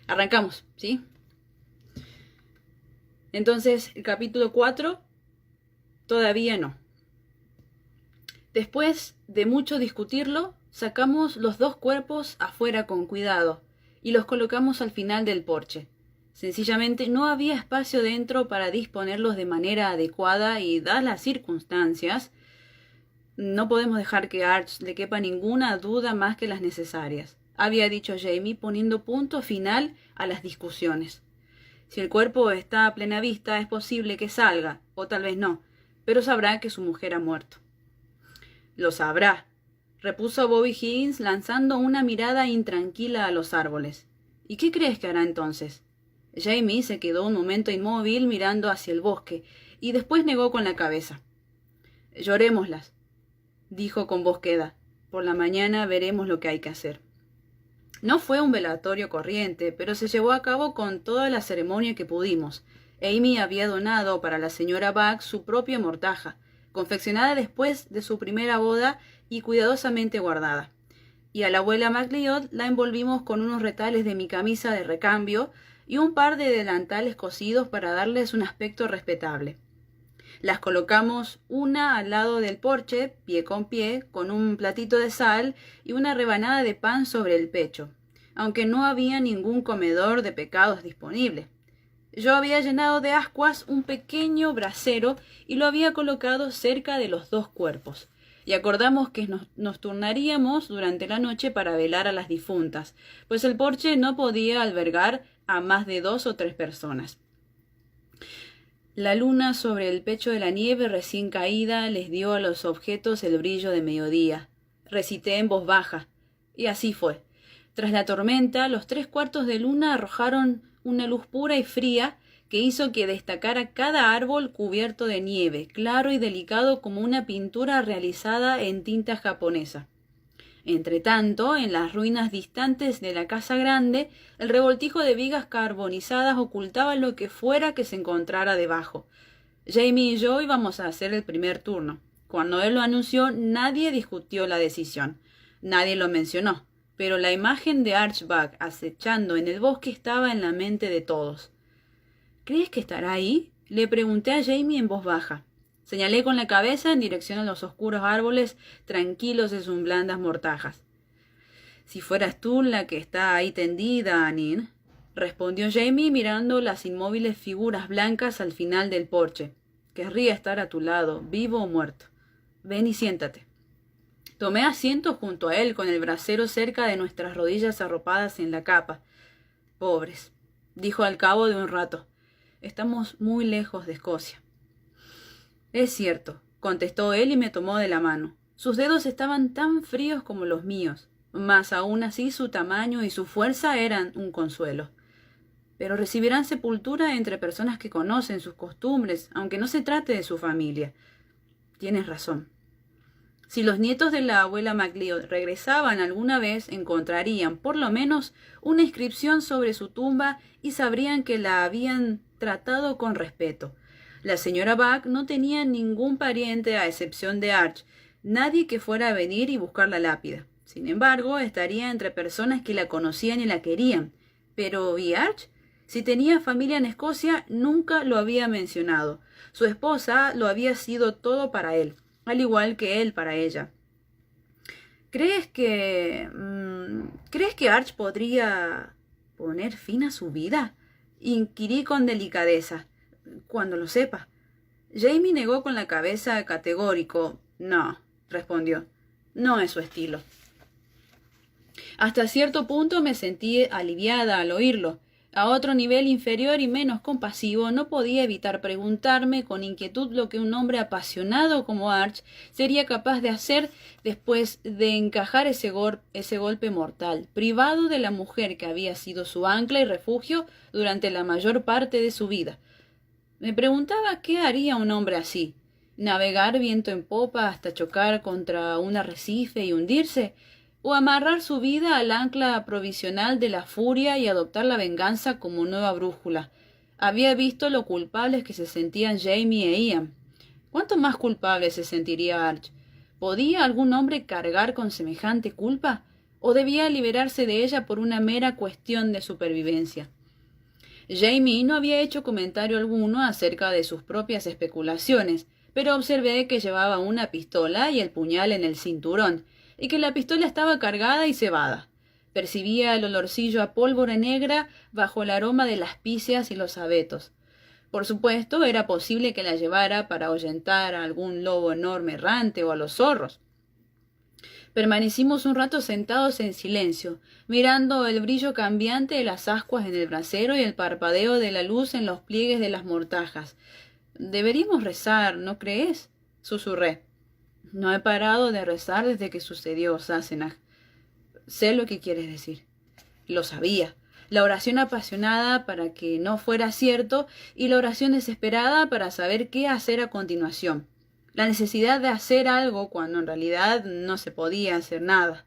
Arrancamos, ¿sí? Entonces, el capítulo 4, todavía no. Después de mucho discutirlo, sacamos los dos cuerpos afuera con cuidado y los colocamos al final del porche. Sencillamente no había espacio dentro para disponerlos de manera adecuada y, dadas las circunstancias, no podemos dejar que a Arch le quepa ninguna duda más que las necesarias, había dicho Jamie, poniendo punto final a las discusiones. Si el cuerpo está a plena vista, es posible que salga, o tal vez no, pero sabrá que su mujer ha muerto. Lo sabrá, repuso Bobby Higgins, lanzando una mirada intranquila a los árboles. ¿Y qué crees que hará entonces? Jamie se quedó un momento inmóvil mirando hacia el bosque, y después negó con la cabeza. Llorémoslas, dijo con voz queda. Por la mañana veremos lo que hay que hacer. No fue un velatorio corriente, pero se llevó a cabo con toda la ceremonia que pudimos. Amy había donado para la señora Buck su propia mortaja, confeccionada después de su primera boda y cuidadosamente guardada. Y a la abuela MacLeod la envolvimos con unos retales de mi camisa de recambio y un par de delantales cosidos para darles un aspecto respetable. Las colocamos una al lado del porche, pie con pie, con un platito de sal y una rebanada de pan sobre el pecho, aunque no había ningún comedor de pecados disponible. Yo había llenado de ascuas un pequeño brasero y lo había colocado cerca de los dos cuerpos, y acordamos que nos turnaríamos durante la noche para velar a las difuntas, pues el porche no podía albergar a más de 2 o 3 personas. La luna sobre el pecho de la nieve recién caída les dio a los objetos el brillo de mediodía. Recité en voz baja, y así fue. Tras la tormenta, los 3/4 de luna arrojaron una luz pura y fría que hizo que destacara cada árbol cubierto de nieve, claro y delicado como una pintura realizada en tinta japonesa. Entretanto, en las ruinas distantes de la casa grande, el revoltijo de vigas carbonizadas ocultaba lo que fuera que se encontrara debajo. Jamie y yo íbamos a hacer el primer turno. Cuando él lo anunció, nadie discutió la decisión. Nadie lo mencionó, pero la imagen de Arch Buck acechando en el bosque estaba en la mente de todos. ¿Crees que estará ahí? Le pregunté a Jamie en voz baja. Señalé con la cabeza en dirección a los oscuros árboles tranquilos de sus blandas mortajas. Si fueras tú la que está ahí tendida, Annie, respondió Jamie mirando las inmóviles figuras blancas al final del porche. Querría estar a tu lado, vivo o muerto. Ven y siéntate. Tomé asiento junto a él con el brasero cerca de nuestras rodillas arropadas en la capa. Pobres, dijo al cabo de un rato. Estamos muy lejos de Escocia. Es cierto, contestó él y me tomó de la mano. Sus dedos estaban tan fríos como los míos, mas aún así su tamaño y su fuerza eran un consuelo. Pero recibirán sepultura entre personas que conocen sus costumbres, aunque no se trate de su familia. Tienes razón. Si los nietos de la abuela MacLeod regresaban alguna vez, encontrarían por lo menos una inscripción sobre su tumba y sabrían que la habían tratado con respeto. La señora Buck no tenía ningún pariente a excepción de Arch, nadie que fuera a venir y buscar la lápida. Sin embargo, estaría entre personas que la conocían y la querían. Pero, ¿y Arch? Si tenía familia en Escocia, nunca lo había mencionado. Su esposa lo había sido todo para él, al igual que él para ella. ¿Crees que Arch podría poner fin a su vida? Inquirí con delicadeza. Cuando lo sepa. Jamie negó con la cabeza categórico. No, respondió. No es su estilo. Hasta cierto punto me sentí aliviada al oírlo. A otro nivel inferior y menos compasivo, no podía evitar preguntarme con inquietud lo que un hombre apasionado como Arch sería capaz de hacer después de encajar ese golpe mortal, privado de la mujer que había sido su ancla y refugio durante la mayor parte de su vida. Me preguntaba qué haría un hombre así. ¿Navegar viento en popa hasta chocar contra un arrecife y hundirse? ¿O amarrar su vida al ancla provisional de la furia y adoptar la venganza como nueva brújula? Había visto lo culpables que se sentían Jamie e Ian. ¿Cuánto más culpable se sentiría Arch? ¿Podía algún hombre cargar con semejante culpa? o debía liberarse de ella por una mera cuestión de supervivencia. Jamie no había hecho comentario alguno acerca de sus propias especulaciones, pero observé que llevaba una pistola y el puñal en el cinturón, y que la pistola estaba cargada y cebada. Percibía el olorcillo a pólvora negra bajo el aroma de las picias y los abetos. Por supuesto, era posible que la llevara para ahuyentar a algún lobo enorme errante o a los zorros. Permanecimos un rato sentados en silencio, mirando el brillo cambiante de las ascuas en el brasero y el parpadeo de la luz en los pliegues de las mortajas. «Deberíamos rezar, ¿no crees?», susurré. «No he parado de rezar desde que sucedió, Sassenach». «Sé lo que quieres decir». Lo sabía. La oración apasionada para que no fuera cierto y la oración desesperada para saber qué hacer a continuación. La necesidad de hacer algo cuando en realidad no se podía hacer nada.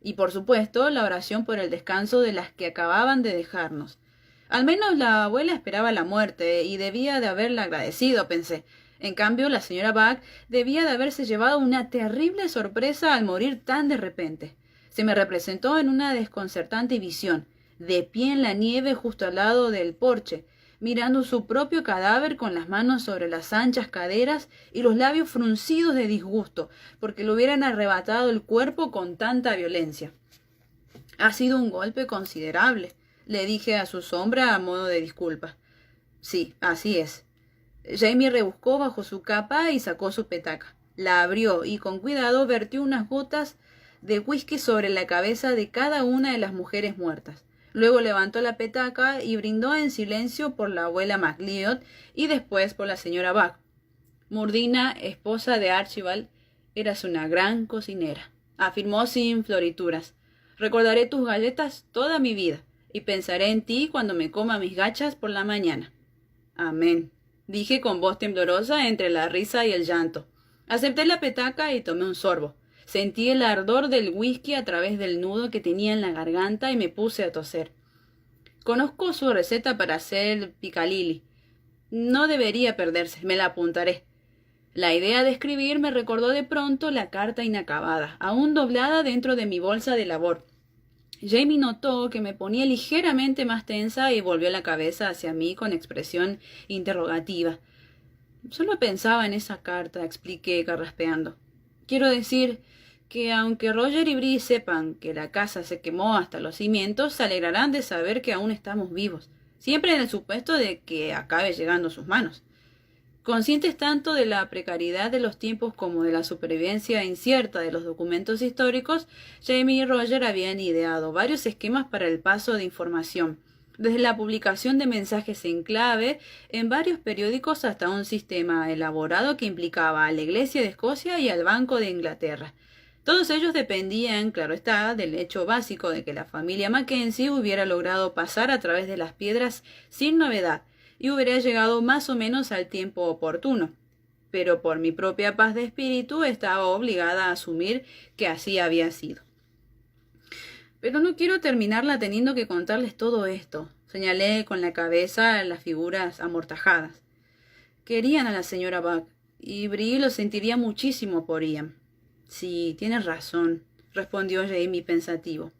Y por supuesto, la oración por el descanso de las que acababan de dejarnos. Al menos la abuela esperaba la muerte y debía de haberla agradecido, pensé. En cambio, la señora Buck debía de haberse llevado una terrible sorpresa al morir tan de repente. Se me representó en una desconcertante visión, de pie en la nieve justo al lado del porche, mirando su propio cadáver con las manos sobre las anchas caderas y los labios fruncidos de disgusto, porque le hubieran arrebatado el cuerpo con tanta violencia. «Ha sido un golpe considerable», le dije a su sombra a modo de disculpa. «Sí, así es». Jamie rebuscó bajo su capa y sacó su petaca. La abrió y con cuidado vertió unas gotas de whisky sobre la cabeza de cada una de las mujeres muertas. Luego levantó la petaca y brindó en silencio por la abuela MacLeod y después por la señora Buck. Murdina, esposa de Archibald, eras una gran cocinera, afirmó sin florituras. Recordaré tus galletas toda mi vida y pensaré en ti cuando me coma mis gachas por la mañana. Amén, dije con voz temblorosa entre la risa y el llanto. Acepté la petaca y tomé un sorbo. Sentí el ardor del whisky a través del nudo que tenía en la garganta y me puse a toser. Conozco su receta para hacer picalili. No debería perderse, me la apuntaré. La idea de escribir me recordó de pronto la carta inacabada, aún doblada dentro de mi bolsa de labor. Jamie notó que me ponía ligeramente más tensa y volvió la cabeza hacia mí con expresión interrogativa. Solo pensaba en esa carta, expliqué carraspeando. Quiero decir que aunque Roger y Bree sepan que la casa se quemó hasta los cimientos, se alegrarán de saber que aún estamos vivos, siempre en el supuesto de que acabe llegando a sus manos. Conscientes tanto de la precariedad de los tiempos como de la supervivencia incierta de los documentos históricos, Jamie y Roger habían ideado varios esquemas para el paso de información, desde la publicación de mensajes en clave en varios periódicos hasta un sistema elaborado que implicaba a la Iglesia de Escocia y al Banco de Inglaterra. Todos ellos dependían, claro está, del hecho básico de que la familia Mackenzie hubiera logrado pasar a través de las piedras sin novedad y hubiera llegado más o menos al tiempo oportuno. Pero por mi propia paz de espíritu estaba obligada a asumir que así había sido. Pero no quiero terminarla teniendo que contarles todo esto, señalé con la cabeza a las figuras amortajadas. Querían a la señora Buck, y Bree lo sentiría muchísimo por Ian. Sí, tienes razón, respondió Jamie pensativo.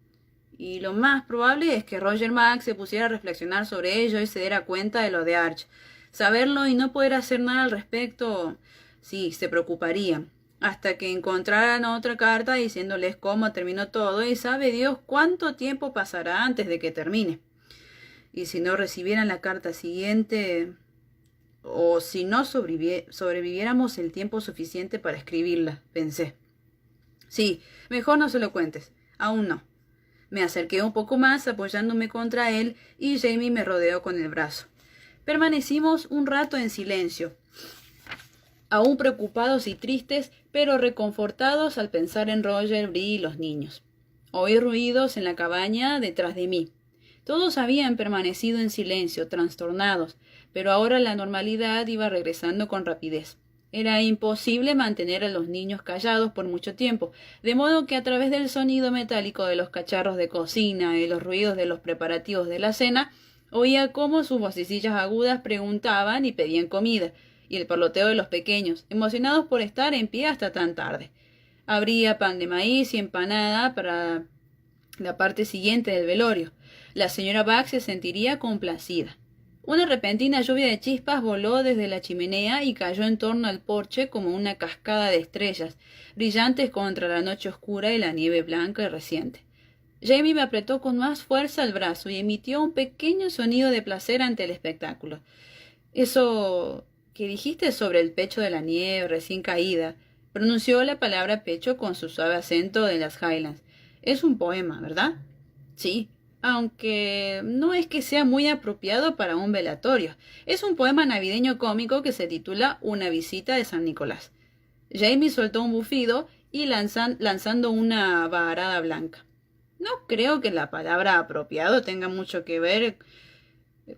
Y lo más probable es que Roger Mack se pusiera a reflexionar sobre ello y se diera cuenta de lo de Arch. Saberlo y no poder hacer nada al respecto, sí, se preocuparía. Hasta que encontraran otra carta diciéndoles cómo terminó todo y sabe Dios cuánto tiempo pasará antes de que termine. Y si no recibieran la carta siguiente, o si no sobreviviéramos el tiempo suficiente para escribirla, pensé. Sí, mejor no se lo cuentes, aún no. Me acerqué un poco más apoyándome contra él y Jamie me rodeó con el brazo. Permanecimos un rato en silencio, aún preocupados y tristes, pero reconfortados al pensar en Roger, Bree y los niños. Oí ruidos en la cabaña detrás de mí. Todos habían permanecido en silencio, trastornados, pero ahora la normalidad iba regresando con rapidez. Era imposible mantener a los niños callados por mucho tiempo, de modo que a través del sonido metálico de los cacharros de cocina y los ruidos de los preparativos de la cena, oía cómo sus vocecillas agudas preguntaban y pedían comida, y el parloteo de los pequeños, emocionados por estar en pie hasta tan tarde. Habría pan de maíz y empanada para la parte siguiente del velorio. La señora Buck se sentiría complacida. Una repentina lluvia de chispas voló desde la chimenea y cayó en torno al porche como una cascada de estrellas, brillantes contra la noche oscura y la nieve blanca y reciente. Jamie me apretó con más fuerza el brazo y emitió un pequeño sonido de placer ante el espectáculo. Eso que dijiste sobre el pecho de la nieve recién caída, pronunció la palabra pecho con su suave acento de las Highlands. Es un poema, ¿verdad? Sí, aunque no es que sea muy apropiado para un velatorio. Es un poema navideño cómico que se titula Una visita de San Nicolás. Jamie soltó un bufido y lanzando una vaharada blanca. No creo que la palabra apropiado tenga mucho que ver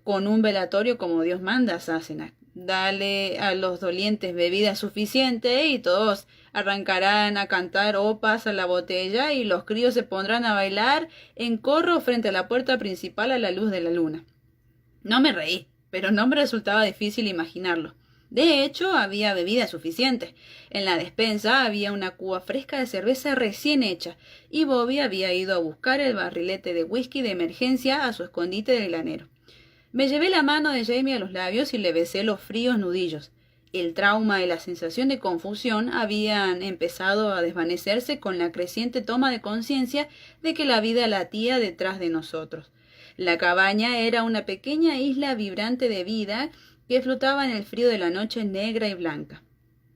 con un velatorio como Dios manda, Sassenach. Dale a los dolientes bebida suficiente y todos arrancarán a cantar opas a la botella y los críos se pondrán a bailar en corro frente a la puerta principal a la luz de la luna. No me reí, pero no me resultaba difícil imaginarlo. De hecho, había bebida suficiente. En la despensa había una cuba fresca de cerveza recién hecha, y Bobby había ido a buscar el barrilete de whisky de emergencia a su escondite del granero. Me llevé la mano de Jamie a los labios y le besé los fríos nudillos. El trauma y la sensación de confusión habían empezado a desvanecerse con la creciente toma de conciencia de que la vida latía detrás de nosotros. La cabaña era una pequeña isla vibrante de vida que flotaba en el frío de la noche negra y blanca.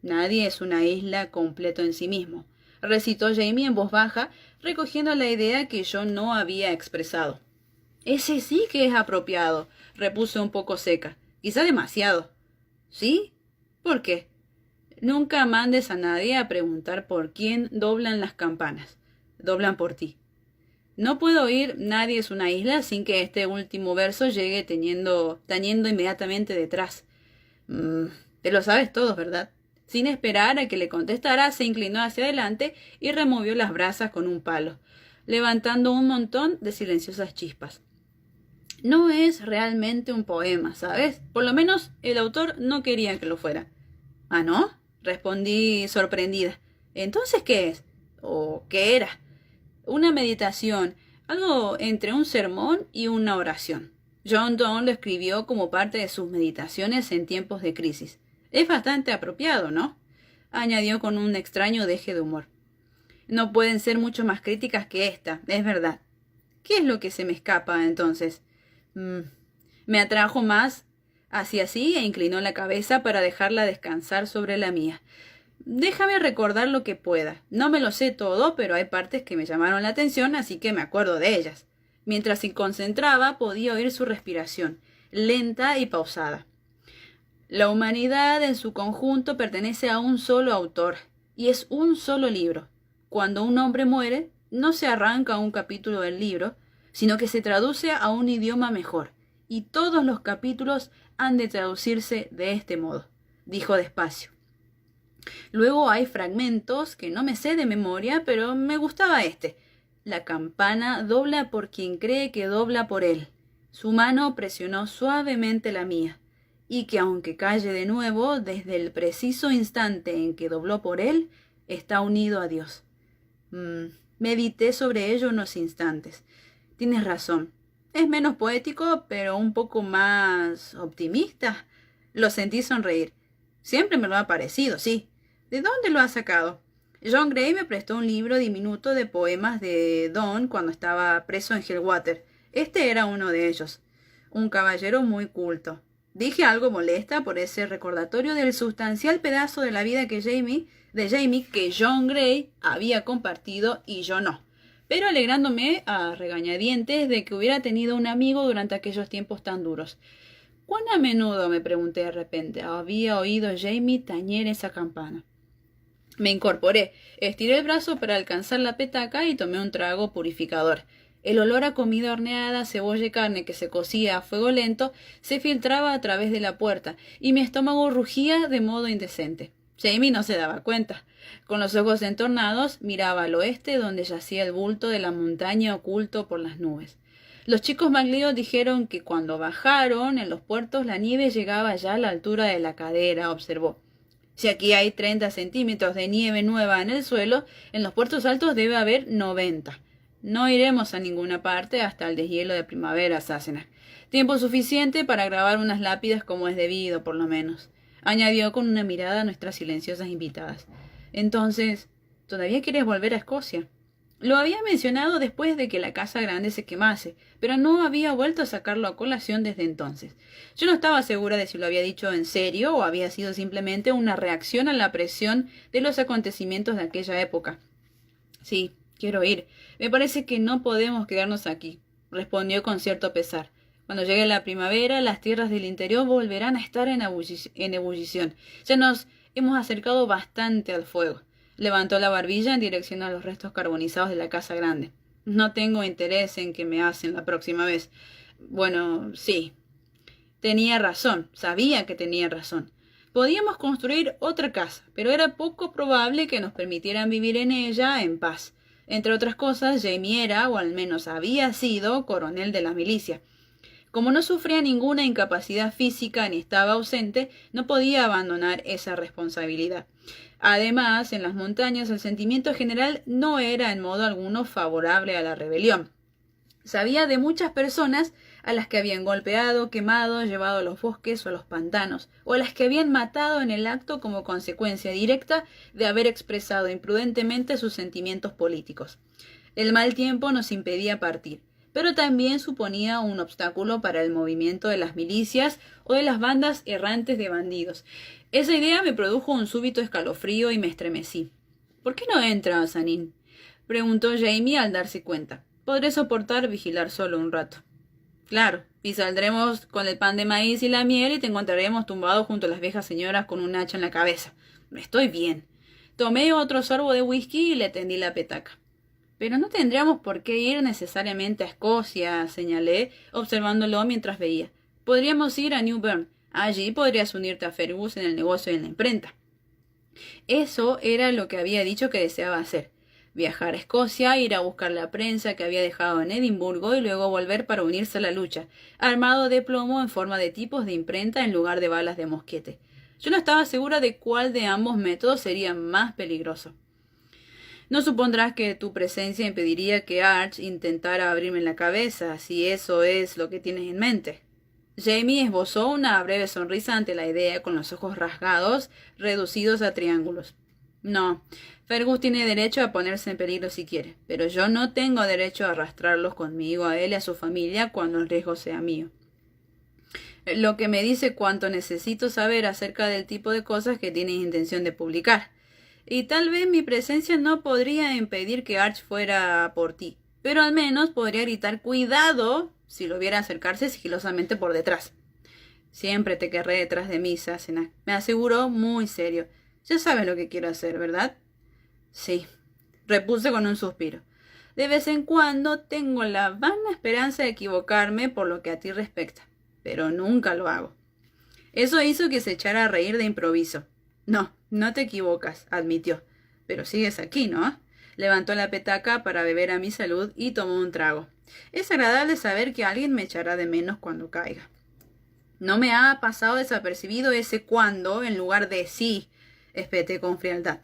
Nadie es una isla completo en sí mismo, recitó Jamie en voz baja, recogiendo la idea que yo no había expresado. Ese sí que es apropiado, repuse un poco seca. Quizá demasiado. ¿Sí? ¿Por qué? Nunca mandes a nadie a preguntar por quién doblan las campanas. Doblan por ti. No puedo oír Nadie es una isla sin que este último verso llegue tañendo inmediatamente detrás. Te lo sabes todo, ¿verdad? Sin esperar a que le contestara, se inclinó hacia adelante y removió las brasas con un palo, levantando un montón de silenciosas chispas. No es realmente un poema, ¿sabes? Por lo menos el autor no quería que lo fuera. ¿Ah, no? Respondí sorprendida. ¿Entonces qué es? ¿O qué era? Una meditación, algo entre un sermón y una oración. John Donne lo escribió como parte de sus meditaciones en tiempos de crisis. Es bastante apropiado, ¿no? Añadió con un extraño deje de humor. No pueden ser mucho más críticas que esta, es verdad. ¿Qué es lo que se me escapa, entonces? Me atrajo más hacia sí e inclinó la cabeza para dejarla descansar sobre la mía. Déjame recordar lo que pueda. No me lo sé todo, pero hay partes que me llamaron la atención, así que me acuerdo de ellas. Mientras se concentraba, podía oír su respiración, lenta y pausada. La humanidad en su conjunto pertenece a un solo autor, y es un solo libro. Cuando un hombre muere, no se arranca un capítulo del libro, sino que se traduce a un idioma mejor, y todos los capítulos han de traducirse de este modo, dijo despacio. Luego hay fragmentos que no me sé de memoria, pero me gustaba este. La campana dobla por quien cree que dobla por él. Su mano presionó suavemente la mía, y que aunque calle de nuevo, desde el preciso instante en que dobló por él, está unido a Dios. Medité sobre ello unos instantes. Tienes razón. Es menos poético, pero un poco más optimista. Lo sentí sonreír. Siempre me lo ha parecido, sí. ¿De dónde lo has sacado? John Gray me prestó un libro diminuto de poemas de Donne cuando estaba preso en Hillwater. Este era uno de ellos. Un caballero muy culto. Dije algo molesta por ese recordatorio del sustancial pedazo de la vida de Jamie que John Gray había compartido y yo no, pero alegrándome a regañadientes de que hubiera tenido un amigo durante aquellos tiempos tan duros. ¿Cuán a menudo, me pregunté de repente, había oído Jamie tañer esa campana? Me incorporé, estiré el brazo para alcanzar la petaca y tomé un trago purificador. El olor a comida horneada, cebolla y carne que se cocía a fuego lento se filtraba a través de la puerta y mi estómago rugía de modo indecente. Jamie no se daba cuenta. Con los ojos entornados miraba al oeste donde yacía el bulto de la montaña oculto por las nubes. Los chicos McLeod dijeron que cuando bajaron en los puertos la nieve llegaba ya a la altura de la cadera, observó. Si aquí hay 30 centímetros de nieve nueva en el suelo, en los puertos altos debe haber 90. No iremos a ninguna parte hasta el deshielo de primavera, Sassenach. Tiempo suficiente para grabar unas lápidas como es debido, por lo menos, añadió con una mirada a nuestras silenciosas invitadas. Entonces, ¿todavía quieres volver a Escocia? Lo había mencionado después de que la casa grande se quemase, pero no había vuelto a sacarlo a colación desde entonces. Yo no estaba segura de si lo había dicho en serio o había sido simplemente una reacción a la presión de los acontecimientos de aquella época. Sí, quiero ir. Me parece que no podemos quedarnos aquí, respondió con cierto pesar. Cuando llegue la primavera, las tierras del interior volverán a estar en ebullición. Ya nos hemos acercado bastante al fuego. Levantó la barbilla en dirección a los restos carbonizados de la casa grande. No tengo interés en que me hacen la próxima vez. Bueno, sí. Tenía razón, sabía que tenía razón. Podíamos construir otra casa, pero era poco probable que nos permitieran vivir en ella en paz. Entre otras cosas, Jamie era, o al menos había sido, coronel de la milicia. Como no sufría ninguna incapacidad física ni estaba ausente, no podía abandonar esa responsabilidad. Además, en las montañas el sentimiento general no era en modo alguno favorable a la rebelión. Sabía de muchas personas a las que habían golpeado, quemado, llevado a los bosques o a los pantanos, o a las que habían matado en el acto como consecuencia directa de haber expresado imprudentemente sus sentimientos políticos. El mal tiempo nos impedía partir, pero también suponía un obstáculo para el movimiento de las milicias o de las bandas errantes de bandidos. Esa idea me produjo un súbito escalofrío y me estremecí. ¿Por qué no entras, Anin?, preguntó Jamie al darse cuenta. Podré soportar vigilar solo un rato. Claro, y saldremos con el pan de maíz y la miel y te encontraremos tumbado junto a las viejas señoras con un hacha en la cabeza. Estoy bien. Tomé otro sorbo de whisky y le tendí la petaca. Pero no tendríamos por qué ir necesariamente a Escocia, señalé, observándolo mientras veía. Podríamos ir a New Bern. Allí podrías unirte a Fergus en el negocio y en la imprenta. Eso era lo que había dicho que deseaba hacer. Viajar a Escocia, ir a buscar la prensa que había dejado en Edimburgo y luego volver para unirse a la lucha, armado de plomo en forma de tipos de imprenta en lugar de balas de mosquete. Yo no estaba segura de cuál de ambos métodos sería más peligroso. No supondrás que tu presencia impediría que Arch intentara abrirme la cabeza, si eso es lo que tienes en mente. Jamie esbozó una breve sonrisa ante la idea, con los ojos rasgados, reducidos a triángulos. No, Fergus tiene derecho a ponerse en peligro si quiere, pero yo no tengo derecho a arrastrarlos conmigo a él y a su familia cuando el riesgo sea mío. Lo que me dice cuánto necesito saber acerca del tipo de cosas que tienes intención de publicar. Y tal vez mi presencia no podría impedir que Arch fuera por ti, pero al menos podría gritar ¡cuidado! Si lo viera acercarse sigilosamente por detrás. Siempre te querré detrás de mí, Sassenach, me aseguró muy serio. Ya sabes lo que quiero hacer, ¿verdad? Sí, repuse con un suspiro. De vez en cuando tengo la vana esperanza de equivocarme por lo que a ti respecta, pero nunca lo hago. Eso hizo que se echara a reír de improviso. No, no te equivocas, admitió. Pero sigues aquí, ¿no? Levantó la petaca para beber a mi salud y tomó un trago. Es agradable saber que alguien me echará de menos cuando caiga. No me ha pasado desapercibido ese cuando en lugar de sí, espeté con frialdad.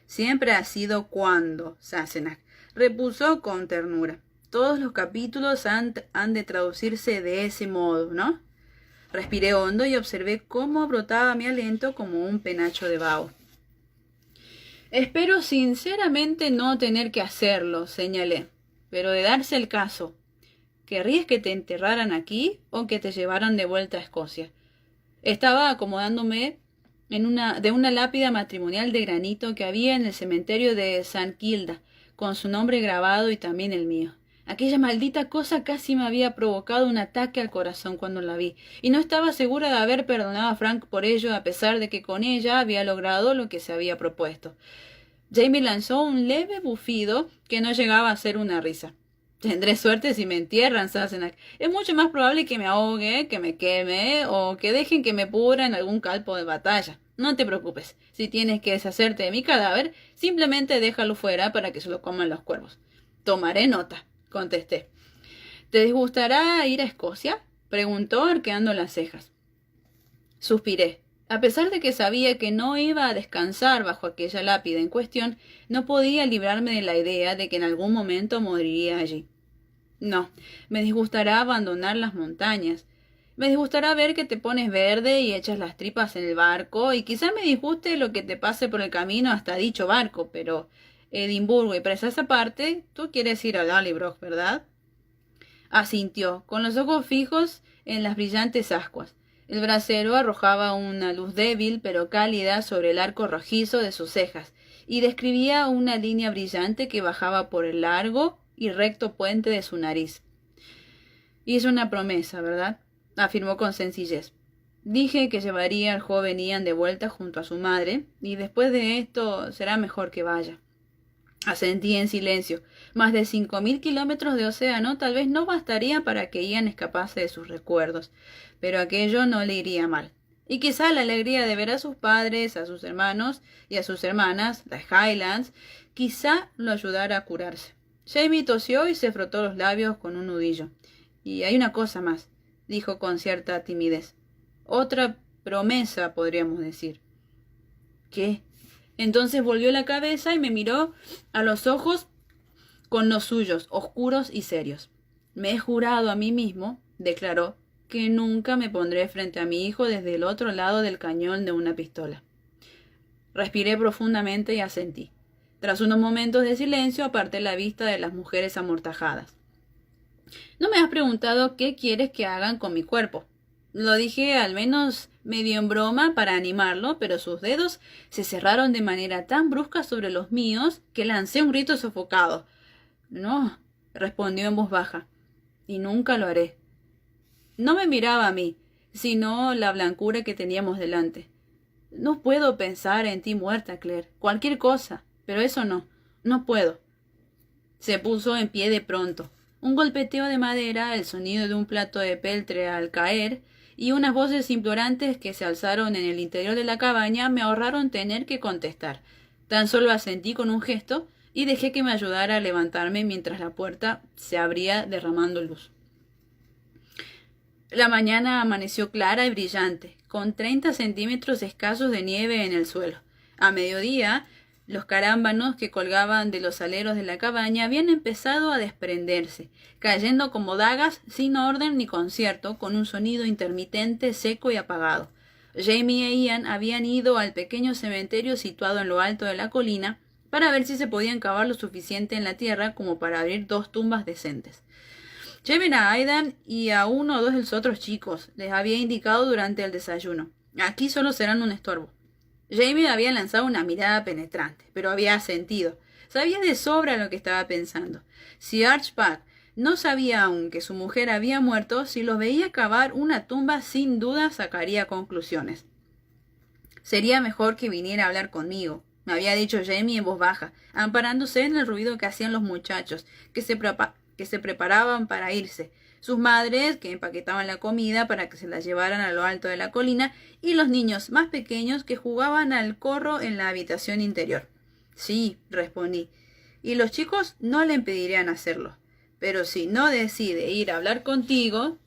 Siempre ha sido cuando, Sassenach, repuso con ternura. Todos los capítulos han de traducirse de ese modo, ¿no? Respiré hondo y observé cómo brotaba mi aliento como un penacho de vaho. Espero sinceramente no tener que hacerlo, señalé. Pero de darse el caso, ¿querrías que te enterraran aquí o que te llevaran de vuelta a Escocia? Estaba acomodándome de una lápida matrimonial de granito que había en el cementerio de St. Kilda, con su nombre grabado y también el mío. Aquella maldita cosa casi me había provocado un ataque al corazón cuando la vi, y no estaba segura de haber perdonado a Frank por ello, a pesar de que con ella había logrado lo que se había propuesto. Jamie lanzó un leve bufido que no llegaba a ser una risa. Tendré suerte si me entierran, Sassenach. Es mucho más probable que me ahogue, que me queme o que dejen que me pudra en algún campo de batalla. No te preocupes. Si tienes que deshacerte de mi cadáver, simplemente déjalo fuera para que se lo coman los cuervos. Tomaré nota, contesté. ¿Te disgustará ir a Escocia?, preguntó arqueando las cejas. Suspiré. A pesar de que sabía que no iba a descansar bajo aquella lápida en cuestión, no podía librarme de la idea de que en algún momento moriría allí. No, me disgustará abandonar las montañas. Me disgustará ver que te pones verde y echas las tripas en el barco, y quizá me disguste lo que te pase por el camino hasta dicho barco, pero Edimburgo y presas aparte, tú quieres ir a Lallybroch, ¿verdad? Asintió, con los ojos fijos en las brillantes ascuas. El brasero arrojaba una luz débil pero cálida sobre el arco rojizo de sus cejas, y describía una línea brillante que bajaba por el largo y recto puente de su nariz. Hizo una promesa, ¿verdad? Afirmó con sencillez. Dije que llevaría al joven Ian de vuelta junto a su madre, y después de esto será mejor que vaya. Asentí en silencio. Más de 5.000 kilómetros de océano tal vez no bastarían para que Ian escapase de sus recuerdos, pero aquello no le iría mal. Y quizá la alegría de ver a sus padres, a sus hermanos y a sus hermanas, las Highlands, quizá lo ayudara a curarse. Jamie tosió y se frotó los labios con un nudillo. Y hay una cosa más, dijo con cierta timidez. Otra promesa, podríamos decir. ¿Qué? Entonces volvió la cabeza y me miró a los ojos con los suyos, oscuros y serios. Me he jurado a mí mismo, declaró, que nunca me pondré frente a mi hijo desde el otro lado del cañón de una pistola. Respiré profundamente y asentí. Tras unos momentos de silencio aparté la vista de las mujeres amortajadas. No me has preguntado qué quieres que hagan con mi cuerpo. Lo dije al menos medio en broma para animarlo, pero sus dedos se cerraron de manera tan brusca sobre los míos que lancé un grito sofocado. No, respondió en voz baja, y nunca lo haré. No me miraba a mí, sino la blancura que teníamos delante. No puedo pensar en ti muerta, Claire. Cualquier cosa, pero eso no. No puedo. Se puso en pie de pronto. Un golpeteo de madera, el sonido de un plato de peltre al caer, y unas voces implorantes que se alzaron en el interior de la cabaña me ahorraron tener que contestar. Tan solo asentí con un gesto y dejé que me ayudara a levantarme mientras la puerta se abría derramando luz. La mañana amaneció clara y brillante, con 30 centímetros escasos de nieve en el suelo. A mediodía, los carámbanos que colgaban de los aleros de la cabaña habían empezado a desprenderse, cayendo como dagas sin orden ni concierto, con un sonido intermitente, seco y apagado. Jamie e Ian habían ido al pequeño cementerio situado en lo alto de la colina para ver si se podían cavar lo suficiente en la tierra como para abrir 2 tumbas decentes. Lleven a Aidan y a uno o dos de los otros chicos, les había indicado durante el desayuno. Aquí solo serán un estorbo. Jamie había lanzado una mirada penetrante, pero había asentido. Sabía de sobra lo que estaba pensando. Si Archibald no sabía aún que su mujer había muerto, si los veía cavar una tumba, sin duda sacaría conclusiones. Sería mejor que viniera a hablar conmigo, me había dicho Jamie en voz baja, amparándose en el ruido que hacían los muchachos, que se preparaban para irse, sus madres que empaquetaban la comida para que se la llevaran a lo alto de la colina, y los niños más pequeños que jugaban al corro en la habitación interior. Sí, respondí, y los chicos no le impedirían hacerlo. Pero si no decide ir a hablar contigo...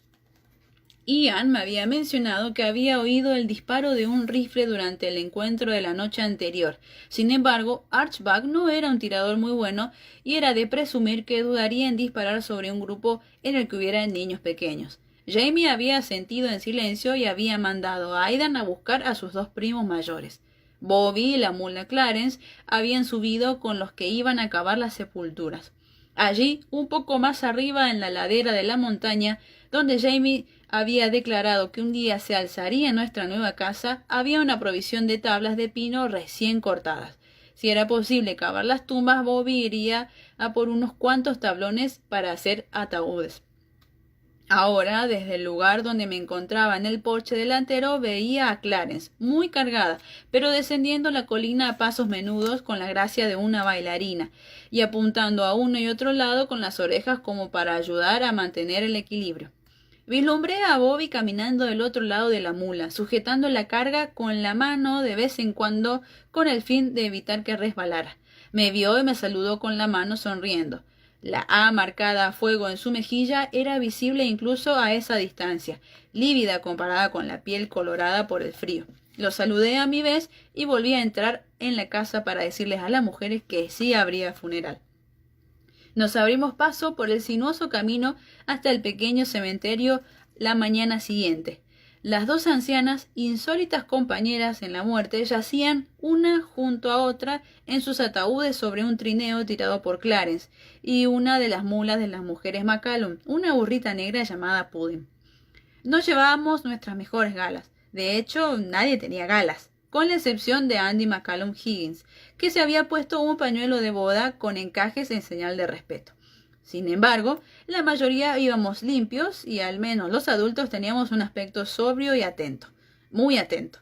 Ian me había mencionado que había oído el disparo de un rifle durante el encuentro de la noche anterior. Sin embargo, Archibald no era un tirador muy bueno y era de presumir que dudaría en disparar sobre un grupo en el que hubiera niños pequeños. Jamie había asentido en silencio y había mandado a Aidan a buscar a sus 2 primos mayores. Bobby y la mula Clarence habían subido con los que iban a cavar las sepulturas. Allí, un poco más arriba en la ladera de la montaña, donde Jamie había declarado que un día se alzaría nuestra nueva casa, había una provisión de tablas de pino recién cortadas. Si era posible cavar las tumbas, Bobby iría a por unos cuantos tablones para hacer ataúdes. Ahora, desde el lugar donde me encontraba en el porche delantero, veía a Clarence, muy cargada, pero descendiendo la colina a pasos menudos con la gracia de una bailarina, y apuntando a uno y otro lado con las orejas como para ayudar a mantener el equilibrio. Vislumbré a Bobby caminando del otro lado de la mula, sujetando la carga con la mano de vez en cuando con el fin de evitar que resbalara. Me vio y me saludó con la mano sonriendo. La A marcada a fuego en su mejilla era visible incluso a esa distancia, lívida comparada con la piel colorada por el frío. Lo saludé a mi vez y volví a entrar en la casa para decirles a las mujeres que sí habría funeral. Nos abrimos paso por el sinuoso camino hasta el pequeño cementerio la mañana siguiente. Las dos ancianas, insólitas compañeras en la muerte, yacían una junto a otra en sus ataúdes sobre un trineo tirado por Clarence y una de las mulas de las mujeres McCallum, una burrita negra llamada Pudding. No llevábamos nuestras mejores galas. De hecho, nadie tenía galas, con la excepción de Andy McCallum Higgins, que se había puesto un pañuelo de boda con encajes en señal de respeto. Sin embargo, la mayoría íbamos limpios y al menos los adultos teníamos un aspecto sobrio y atento, muy atento.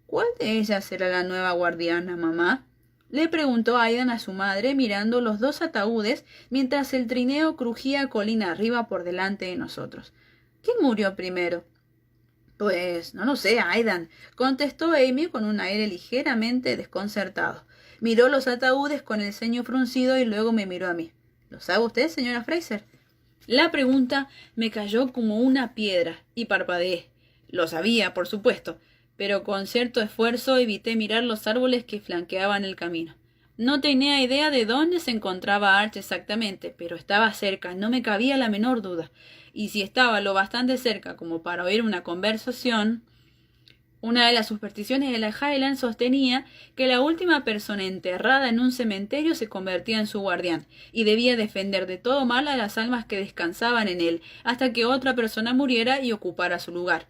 ¿Cuál de ellas era la nueva guardiana, mamá?, le preguntó Aidan a su madre mirando los dos ataúdes mientras el trineo crujía colina arriba por delante de nosotros. ¿Quién murió primero? Pues no lo sé, Aidan, contestó Amy con un aire ligeramente desconcertado. Miró los ataúdes con el ceño fruncido y luego me miró a mí. ¿Lo sabe usted, señora Fraser? La pregunta me cayó como una piedra y parpadeé. Lo sabía, por supuesto, pero con cierto esfuerzo evité mirar los árboles que flanqueaban el camino. No tenía idea de dónde se encontraba Arch exactamente, pero estaba cerca, no me cabía la menor duda. Y si estaba lo bastante cerca como para oír una conversación... Una de las supersticiones de la Highland sostenía que la última persona enterrada en un cementerio se convertía en su guardián y debía defender de todo mal a las almas que descansaban en él hasta que otra persona muriera y ocupara su lugar.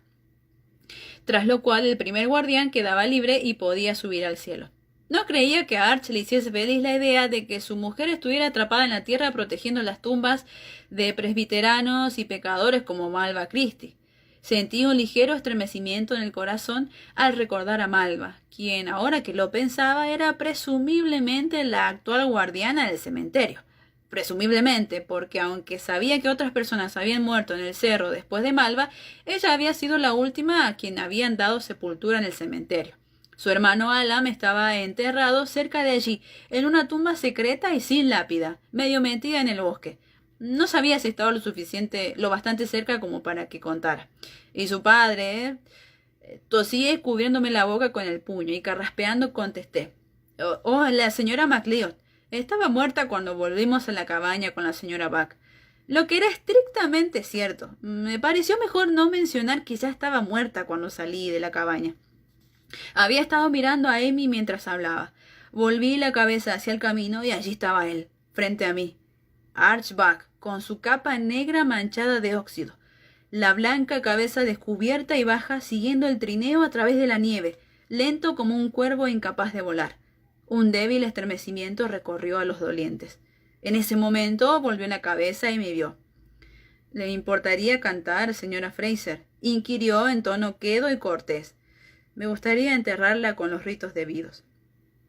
Tras lo cual el primer guardián quedaba libre y podía subir al cielo. No creía que a Arch le hiciese feliz la idea de que su mujer estuviera atrapada en la tierra protegiendo las tumbas de presbiteranos y pecadores como Malva Christie. Sentí un ligero estremecimiento en el corazón al recordar a Malva, quien, ahora que lo pensaba, era presumiblemente la actual guardiana del cementerio. Presumiblemente, porque aunque sabía que otras personas habían muerto en el cerro después de Malva, ella había sido la última a quien habían dado sepultura en el cementerio. Su hermano Alam estaba enterrado cerca de allí, en una tumba secreta y sin lápida, medio metida en el bosque. No sabía si estaba lo bastante cerca como para que contara. Y su padre, tosí cubriéndome la boca con el puño y carraspeando contesté. La señora MacLeod. Estaba muerta cuando volvimos a la cabaña con la señora Buck. Lo que era estrictamente cierto. Me pareció mejor no mencionar que ya estaba muerta cuando salí de la cabaña. Había estado mirando a Amy mientras hablaba. Volví la cabeza hacia el camino y allí estaba él, frente a mí. Arch Buck, con su capa negra manchada de óxido, la blanca cabeza descubierta y baja siguiendo el trineo a través de la nieve, lento como un cuervo incapaz de volar. Un débil estremecimiento recorrió a los dolientes. En ese momento volvió la cabeza y me vio. —¿Le importaría cantar, señora Fraser? —inquirió en tono quedo y cortés. —Me gustaría enterrarla con los ritos debidos.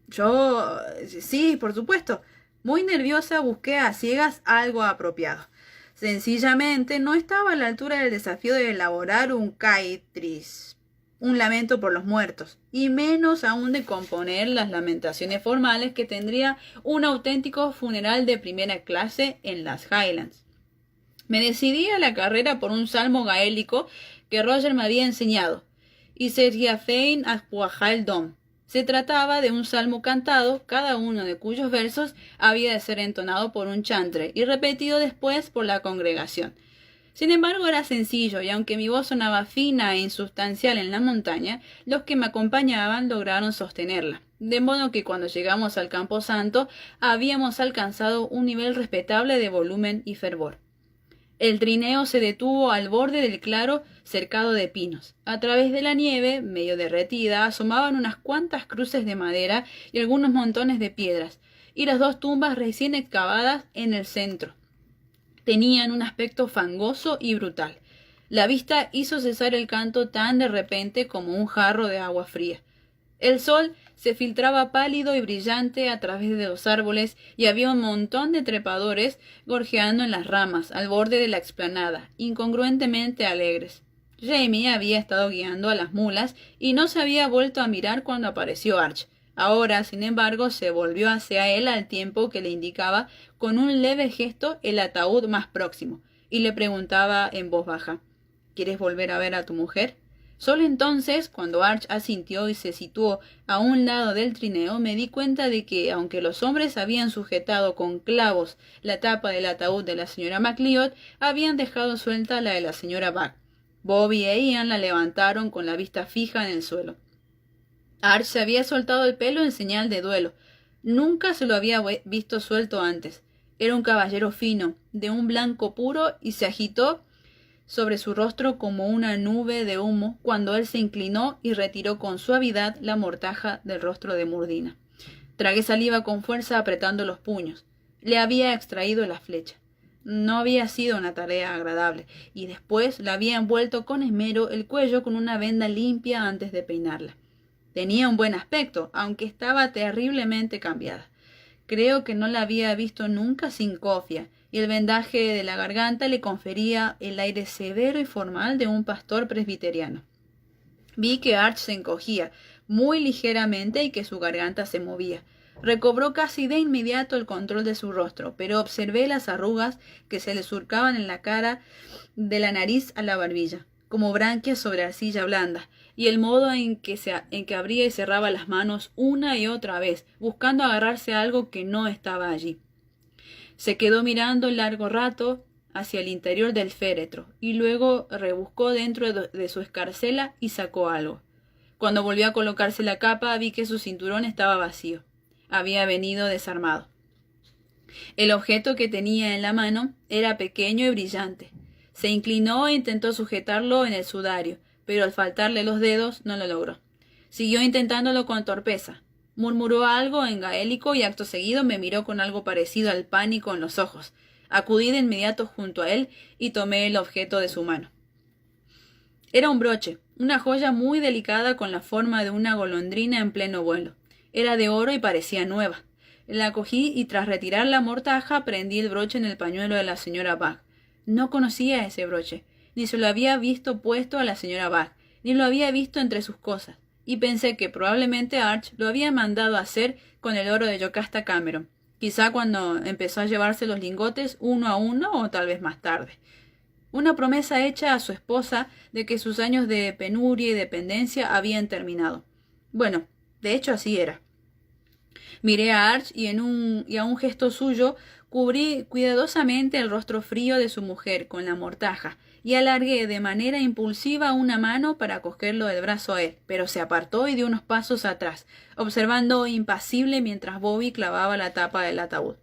Yo... sí, por supuesto. Muy nerviosa busqué a ciegas algo apropiado. Sencillamente no estaba a la altura del desafío de elaborar un caitris, un lamento por los muertos, y menos aún de componer las lamentaciones formales que tendría un auténtico funeral de primera clase en las Highlands. Me decidí a la carrera por un salmo gaélico que Roger me había enseñado, y sería fein Aspuajal Dom. Se trataba de un salmo cantado, cada uno de cuyos versos había de ser entonado por un chantre y repetido después por la congregación. Sin embargo, era sencillo, y aunque mi voz sonaba fina e insustancial en la montaña, los que me acompañaban lograron sostenerla, de modo que cuando llegamos al camposanto habíamos alcanzado un nivel respetable de volumen y fervor. El trineo se detuvo al borde del claro cercado de pinos. A través de la nieve, medio derretida, asomaban unas cuantas cruces de madera y algunos montones de piedras, y las dos tumbas recién excavadas en el centro. Tenían un aspecto fangoso y brutal. La vista hizo cesar el canto tan de repente como un jarro de agua fría. El sol se filtraba pálido y brillante a través de los árboles y había un montón de trepadores gorjeando en las ramas al borde de la explanada, incongruentemente alegres. Jamie había estado guiando a las mulas y no se había vuelto a mirar cuando apareció Arch. Ahora, sin embargo, se volvió hacia él al tiempo que le indicaba con un leve gesto el ataúd más próximo y le preguntaba en voz baja: —¿Quieres volver a ver a tu mujer? Solo entonces, cuando Arch asintió y se situó a un lado del trineo, me di cuenta de que, aunque los hombres habían sujetado con clavos la tapa del ataúd de la señora MacLeod, habían dejado suelta la de la señora Buck. Bobby e Ian la levantaron con la vista fija en el suelo. Arch se había soltado el pelo en señal de duelo. Nunca se lo había visto suelto antes. Era un caballero fino, de un blanco puro, y se agitó sobre su rostro como una nube de humo cuando él se inclinó y retiró con suavidad la mortaja del rostro de Murdina. Tragué saliva con fuerza apretando los puños. Le había extraído la flecha. No había sido una tarea agradable, y después le había envuelto con esmero el cuello con una venda limpia antes de peinarla. Tenía un buen aspecto, aunque estaba terriblemente cambiada. Creo que no la había visto nunca sin cofia, y el vendaje de la garganta le confería el aire severo y formal de un pastor presbiteriano. Vi que Arch se encogía muy ligeramente y que su garganta se movía. Recobró casi de inmediato el control de su rostro, pero observé las arrugas que se le surcaban en la cara, de la nariz a la barbilla, como branquias sobre arcilla blanda, y el modo en que abría y cerraba las manos una y otra vez, buscando agarrarse a algo que no estaba allí. Se quedó mirando largo rato hacia el interior del féretro, y luego rebuscó dentro de su escarcela y sacó algo. Cuando volvió a colocarse la capa, vi que su cinturón estaba vacío. Había venido desarmado. El objeto que tenía en la mano era pequeño y brillante. Se inclinó e intentó sujetarlo en el sudario, pero al faltarle los dedos no lo logró. Siguió intentándolo con torpeza. Murmuró algo en gaélico y acto seguido me miró con algo parecido al pánico en los ojos. Acudí de inmediato junto a él y tomé el objeto de su mano. Era un broche, una joya muy delicada con la forma de una golondrina en pleno vuelo. Era de oro y parecía nueva. La cogí y tras retirar la mortaja prendí el broche en el pañuelo de la señora Buck. No conocía ese broche, ni se lo había visto puesto a la señora Buck, ni lo había visto entre sus cosas, y pensé que probablemente Arch lo había mandado a hacer con el oro de Yocasta Cameron, quizá cuando empezó a llevarse los lingotes uno a uno o tal vez más tarde. Una promesa hecha a su esposa de que sus años de penuria y dependencia habían terminado. Bueno, de hecho así era. Miré a Arch y a un gesto suyo cubrí cuidadosamente el rostro frío de su mujer con la mortaja y alargué de manera impulsiva una mano para cogerlo del brazo a él, pero se apartó y dio unos pasos atrás, observando impasible mientras Bobby clavaba la tapa del ataúd.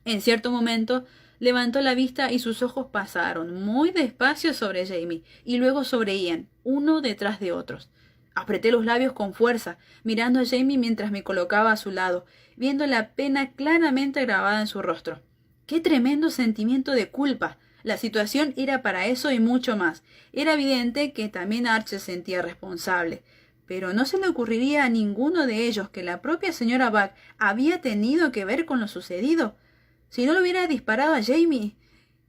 En cierto momento levantó la vista y sus ojos pasaron muy despacio sobre Jamie y luego sobre Ian, uno detrás de otros. Apreté los labios con fuerza, mirando a Jamie mientras me colocaba a su lado, viendo la pena claramente grabada en su rostro. ¡Qué tremendo sentimiento de culpa! La situación era para eso y mucho más. Era evidente que también Arch se sentía responsable. Pero no se le ocurriría a ninguno de ellos que la propia señora Buck había tenido que ver con lo sucedido. Si no le hubiera disparado a Jamie.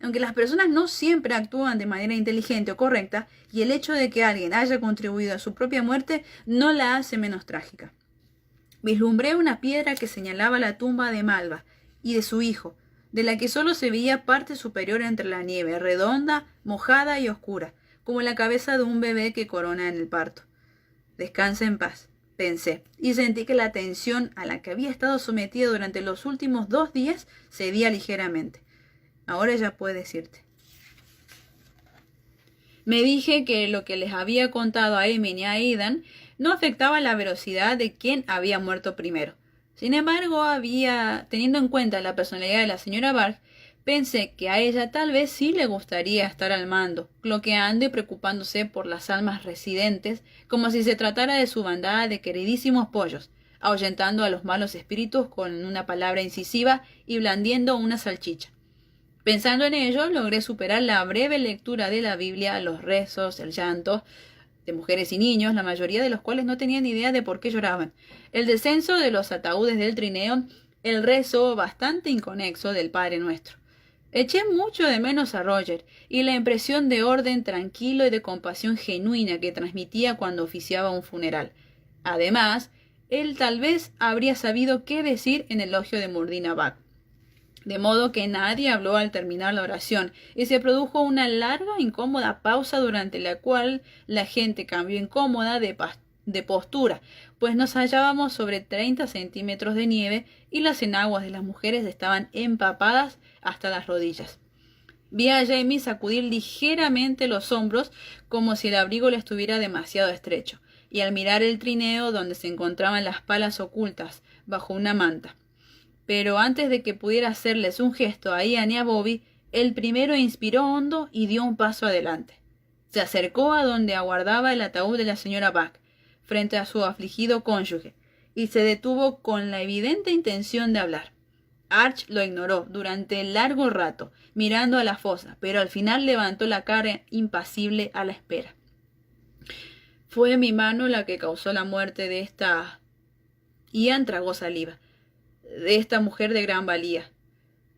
Aunque las personas no siempre actúan de manera inteligente o correcta, y el hecho de que alguien haya contribuido a su propia muerte no la hace menos trágica. Vislumbré una piedra que señalaba la tumba de Malva y de su hijo, de la que solo se veía parte superior entre la nieve, redonda, mojada y oscura, como la cabeza de un bebé que corona en el parto. Descansa en paz, pensé, y sentí que la tensión a la que había estado sometida durante los últimos 2 días cedía ligeramente. Ahora ya puedes irte. Me dije que lo que les había contado a Emin y a Aidan no afectaba la veracidad de quién había muerto primero. Sin embargo, teniendo en cuenta la personalidad de la señora Buck, pensé que a ella tal vez sí le gustaría estar al mando, cloqueando y preocupándose por las almas residentes, como si se tratara de su bandada de queridísimos pollos, ahuyentando a los malos espíritus con una palabra incisiva y blandiendo una salchicha. Pensando en ello, logré superar la breve lectura de la Biblia, los rezos, el llanto de mujeres y niños, la mayoría de los cuales no tenían idea de por qué lloraban, el descenso de los ataúdes del trineo, el rezo bastante inconexo del Padre Nuestro. Eché mucho de menos a Roger y la impresión de orden tranquilo y de compasión genuina que transmitía cuando oficiaba un funeral. Además, él tal vez habría sabido qué decir en elogio de Murdina Buck. de modo que nadie habló al terminar la oración, y se produjo una larga e incómoda pausa durante la cual la gente cambió incómoda de postura, pues nos hallábamos sobre 30 centímetros de nieve y las enaguas de las mujeres estaban empapadas hasta las rodillas. Vi a Jamie sacudir ligeramente los hombros como si el abrigo le estuviera demasiado estrecho, y al mirar el trineo donde se encontraban las palas ocultas bajo una manta. Pero antes de que pudiera hacerles un gesto a Ian y a Bobby, el primero inspiró hondo y dio un paso adelante. Se acercó a donde aguardaba el ataúd de la señora Buck, frente a su afligido cónyuge, y se detuvo con la evidente intención de hablar. Arch lo ignoró durante largo rato, mirando a la fosa, pero al final levantó la cara impasible a la espera. Fue mi mano la que causó la muerte de esta... Ian tragó saliva. De esta mujer de gran valía.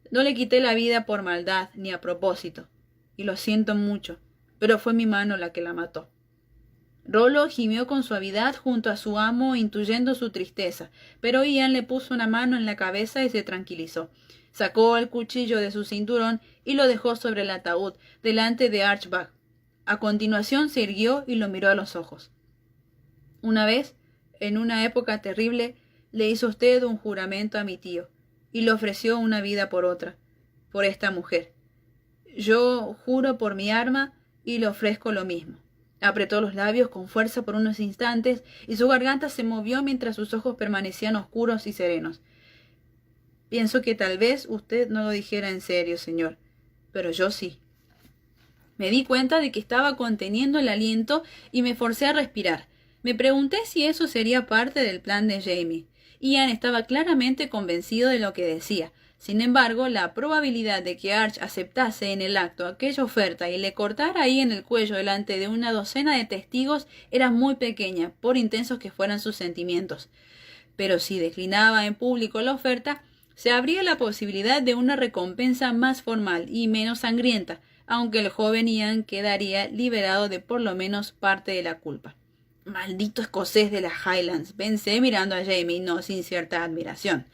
No le quité la vida por maldad ni a propósito, y lo siento mucho, pero fue mi mano la que la mató. Rollo gimió con suavidad junto a su amo, intuyendo su tristeza, pero Ian le puso una mano en la cabeza y se tranquilizó. Sacó el cuchillo de su cinturón y lo dejó sobre el ataúd, delante de Arch Buck. A continuación se irguió y lo miró a los ojos. Una vez, en una época terrible, le hizo usted un juramento a mi tío, y le ofreció una vida por otra, por esta mujer. Yo juro por mi arma y le ofrezco lo mismo. Apretó los labios con fuerza por unos instantes, y su garganta se movió mientras sus ojos permanecían oscuros y serenos. Pienso que tal vez usted no lo dijera en serio, señor, pero yo sí. Me di cuenta de que estaba conteniendo el aliento y me forcé a respirar. Me pregunté si eso sería parte del plan de Jamie. Ian estaba claramente convencido de lo que decía. Sin embargo, la probabilidad de que Arch aceptase en el acto aquella oferta y le cortara ahí en el cuello delante de una docena de testigos era muy pequeña, por intensos que fueran sus sentimientos. Pero si declinaba en público la oferta, se abría la posibilidad de una recompensa más formal y menos sangrienta, aunque el joven Ian quedaría liberado de por lo menos parte de la culpa. Maldito escocés de las Highlands, pensé mirando a Jamie, no sin cierta admiración.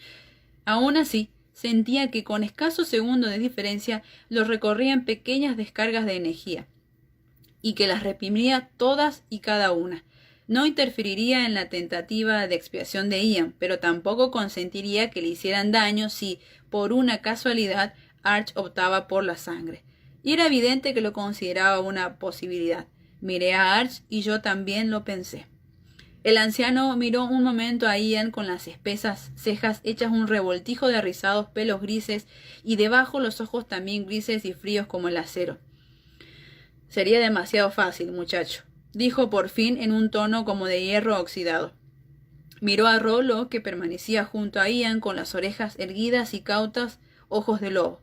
Aún así, sentía que con escasos segundos de diferencia los recorrían pequeñas descargas de energía, y que las reprimiría todas y cada una. No interferiría en la tentativa de expiación de Ian, pero tampoco consentiría que le hicieran daño si, por una casualidad, Arch optaba por la sangre. Y era evidente que lo consideraba una posibilidad. Miré a Arch y yo también lo pensé. El anciano miró un momento a Ian con las espesas cejas hechas un revoltijo de rizados pelos grises y debajo los ojos también grises y fríos como el acero. Sería demasiado fácil, muchacho, dijo por fin en un tono como de hierro oxidado. Miró a Rollo, que permanecía junto a Ian con las orejas erguidas y cautas ojos de lobo.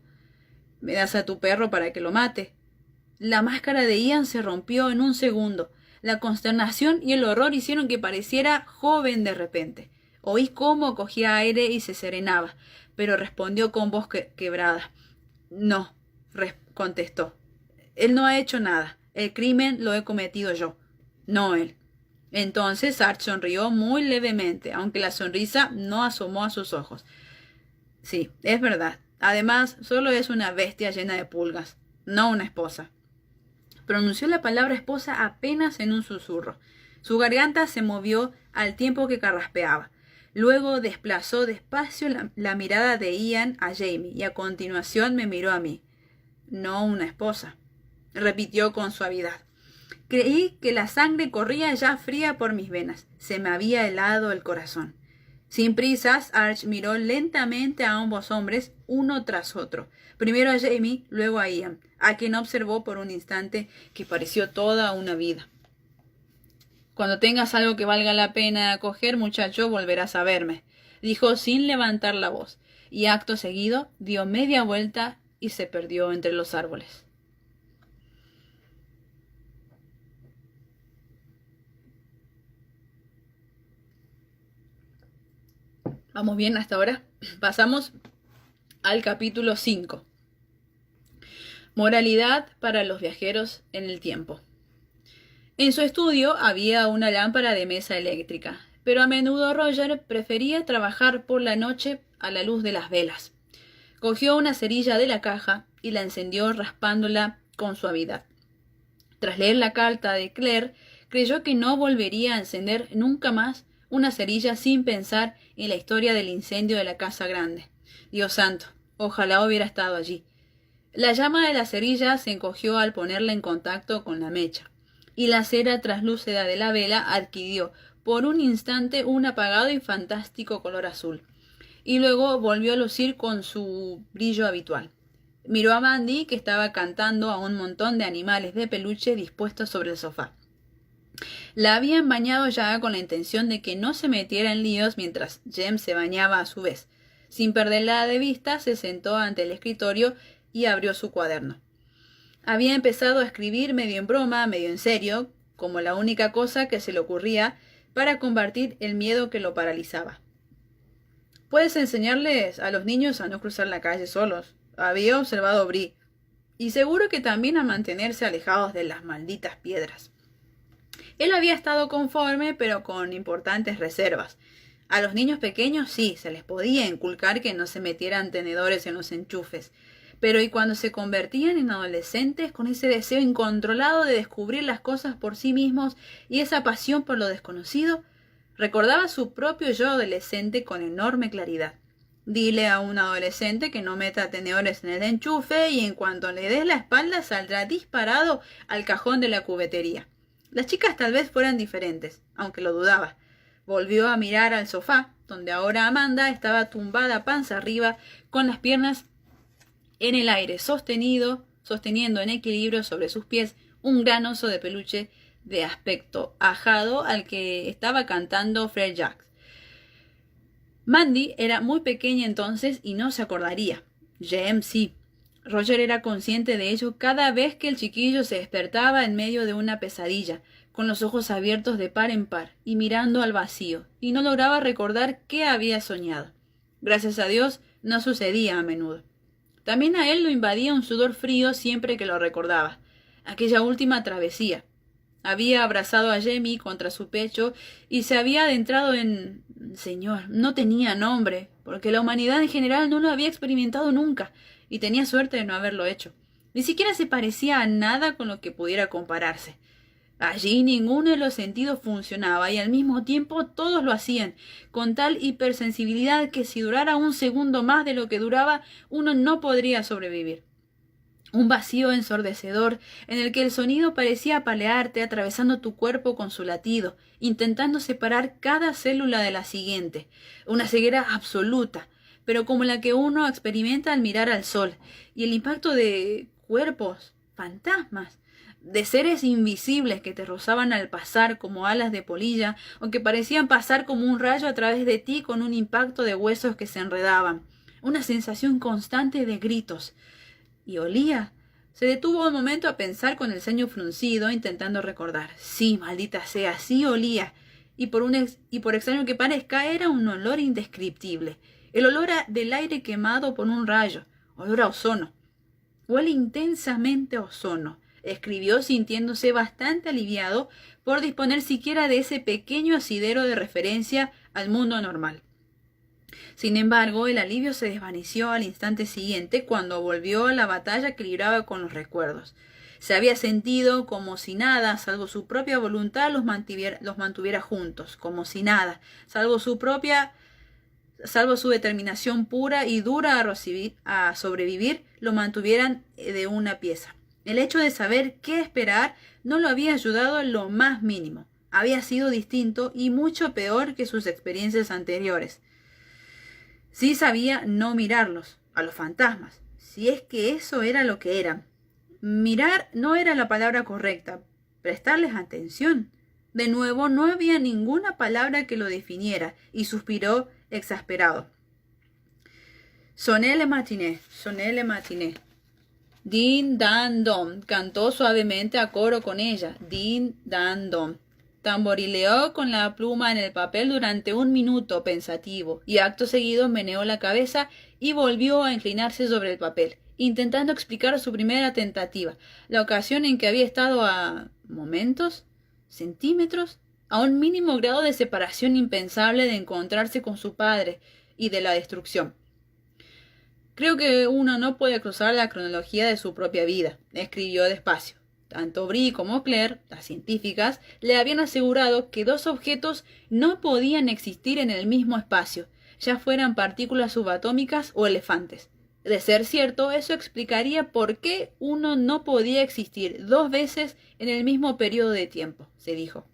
¿Me das a tu perro para que lo mate? La máscara de Ian se rompió en un segundo. La consternación y el horror hicieron que pareciera joven de repente. Oí cómo cogía aire y se serenaba, pero respondió con voz quebrada. No, contestó. Él no ha hecho nada. El crimen lo he cometido yo, no él. Entonces Arch sonrió muy levemente, aunque la sonrisa no asomó a sus ojos. Sí, es verdad. Además, solo es una bestia llena de pulgas, no una esposa. Pronunció la palabra esposa apenas en un susurro. Su garganta se movió al tiempo que carraspeaba. Luego desplazó despacio la mirada de Ian a Jamie y a continuación me miró a mí. No una esposa, repitió con suavidad. Creí que la sangre corría ya fría por mis venas. Se me había helado el corazón. Sin prisas, Arch miró lentamente a ambos hombres, uno tras otro. Primero a Jamie, luego a Ian, a quien observó por un instante que pareció toda una vida. Cuando tengas algo que valga la pena coger, muchacho, volverás a verme, dijo sin levantar la voz, y acto seguido dio media vuelta y se perdió entre los árboles. ¿Vamos bien hasta ahora? Pasamos al capítulo 5. Moralidad para los viajeros en el tiempo. En su estudio había una lámpara de mesa eléctrica, pero a menudo Roger prefería trabajar por la noche a la luz de las velas. Cogió una cerilla de la caja y la encendió raspándola con suavidad. Tras leer la carta de Claire, creyó que no volvería a encender nunca más una cerilla sin pensar en la historia del incendio de la casa grande. Dios santo, ojalá hubiera estado allí. La llama de la cerilla se encogió al ponerla en contacto con la mecha, y la cera traslúcida de la vela adquirió por un instante un apagado y fantástico color azul, y luego volvió a lucir con su brillo habitual. Miró a Mandy, que estaba cantando a un montón de animales de peluche dispuestos sobre el sofá. La habían bañado ya con la intención de que no se metiera en líos mientras Jem se bañaba a su vez. Sin perderla de vista, se sentó ante el escritorio y abrió su cuaderno. Había empezado a escribir medio en broma, medio en serio, como la única cosa que se le ocurría para combatir el miedo que lo paralizaba. «Puedes enseñarles a los niños a no cruzar la calle solos», había observado Bree, «y seguro que también a mantenerse alejados de las malditas piedras». Él había estado conforme, pero con importantes reservas. A los niños pequeños sí, se les podía inculcar que no se metieran tenedores en los enchufes. Pero ¿y cuando se convertían en adolescentes con ese deseo incontrolado de descubrir las cosas por sí mismos y esa pasión por lo desconocido? Recordaba su propio yo adolescente con enorme claridad. Dile a un adolescente que no meta tenedores en el enchufe y en cuanto le des la espalda saldrá disparado al cajón de la cubetería. Las chicas tal vez fueran diferentes, aunque lo dudaba. Volvió a mirar al sofá, donde ahora Amanda estaba tumbada panza arriba, con las piernas en el aire, sosteniendo en equilibrio sobre sus pies un gran oso de peluche de aspecto ajado al que estaba cantando Fred Jacques. Mandy era muy pequeña entonces y no se acordaría. Jem sí. Roger era consciente de ello cada vez que el chiquillo se despertaba en medio de una pesadilla, con los ojos abiertos de par en par y mirando al vacío, y no lograba recordar qué había soñado. Gracias a Dios, no sucedía a menudo. También a él lo invadía un sudor frío siempre que lo recordaba. Aquella última travesía. Había abrazado a Jamie contra su pecho y se había adentrado en... Señor, no tenía nombre, porque la humanidad en general no lo había experimentado nunca, y tenía suerte de no haberlo hecho. Ni siquiera se parecía a nada con lo que pudiera compararse. Allí ninguno de los sentidos funcionaba y al mismo tiempo todos lo hacían, con tal hipersensibilidad que si durara un segundo más de lo que duraba, uno no podría sobrevivir. Un vacío ensordecedor en el que el sonido parecía apalearte atravesando tu cuerpo con su latido, intentando separar cada célula de la siguiente. Una ceguera absoluta, pero como la que uno experimenta al mirar al sol, y el impacto de cuerpos, fantasmas, de seres invisibles que te rozaban al pasar como alas de polilla, o que parecían pasar como un rayo a través de ti con un impacto de huesos que se enredaban. Una sensación constante de gritos. ¿Y olía? Se detuvo un momento a pensar con el ceño fruncido, intentando recordar. Sí, maldita sea, sí olía. Y por extraño que parezca, era un olor indescriptible. El olor del aire quemado por un rayo. Olor a ozono. Huele intensamente a ozono, escribió sintiéndose bastante aliviado por disponer siquiera de ese pequeño asidero de referencia al mundo normal. Sin embargo, el alivio se desvaneció al instante siguiente cuando volvió a la batalla que libraba con los recuerdos. Se había sentido como si nada, salvo su propia voluntad, los mantuviera juntos, como si nada, salvo su determinación pura y dura a sobrevivir, lo mantuvieran de una pieza. El hecho de saber qué esperar no lo había ayudado en lo más mínimo. Había sido distinto y mucho peor que sus experiencias anteriores. Sí sabía no mirarlos, a los fantasmas, si es que eso era lo que eran. Mirar no era la palabra correcta, prestarles atención. De nuevo, no había ninguna palabra que lo definiera, y suspiró exasperado. Sonné le matinée. Din, dan, dom. Cantó suavemente a coro con ella. Din, dan, dom. Tamborileó con la pluma en el papel durante un minuto pensativo, y acto seguido meneó la cabeza y volvió a inclinarse sobre el papel, intentando explicar su primera tentativa, la ocasión en que había estado a momentos, centímetros, a un mínimo grado de separación impensable de encontrarse con su padre y de la destrucción. Creo que uno no puede cruzar la cronología de su propia vida, escribió despacio. Tanto Brie como Claire, las científicas, le habían asegurado que dos objetos no podían existir en el mismo espacio, ya fueran partículas subatómicas o elefantes. De ser cierto, eso explicaría por qué uno no podía existir dos veces en el mismo periodo de tiempo, se dijo.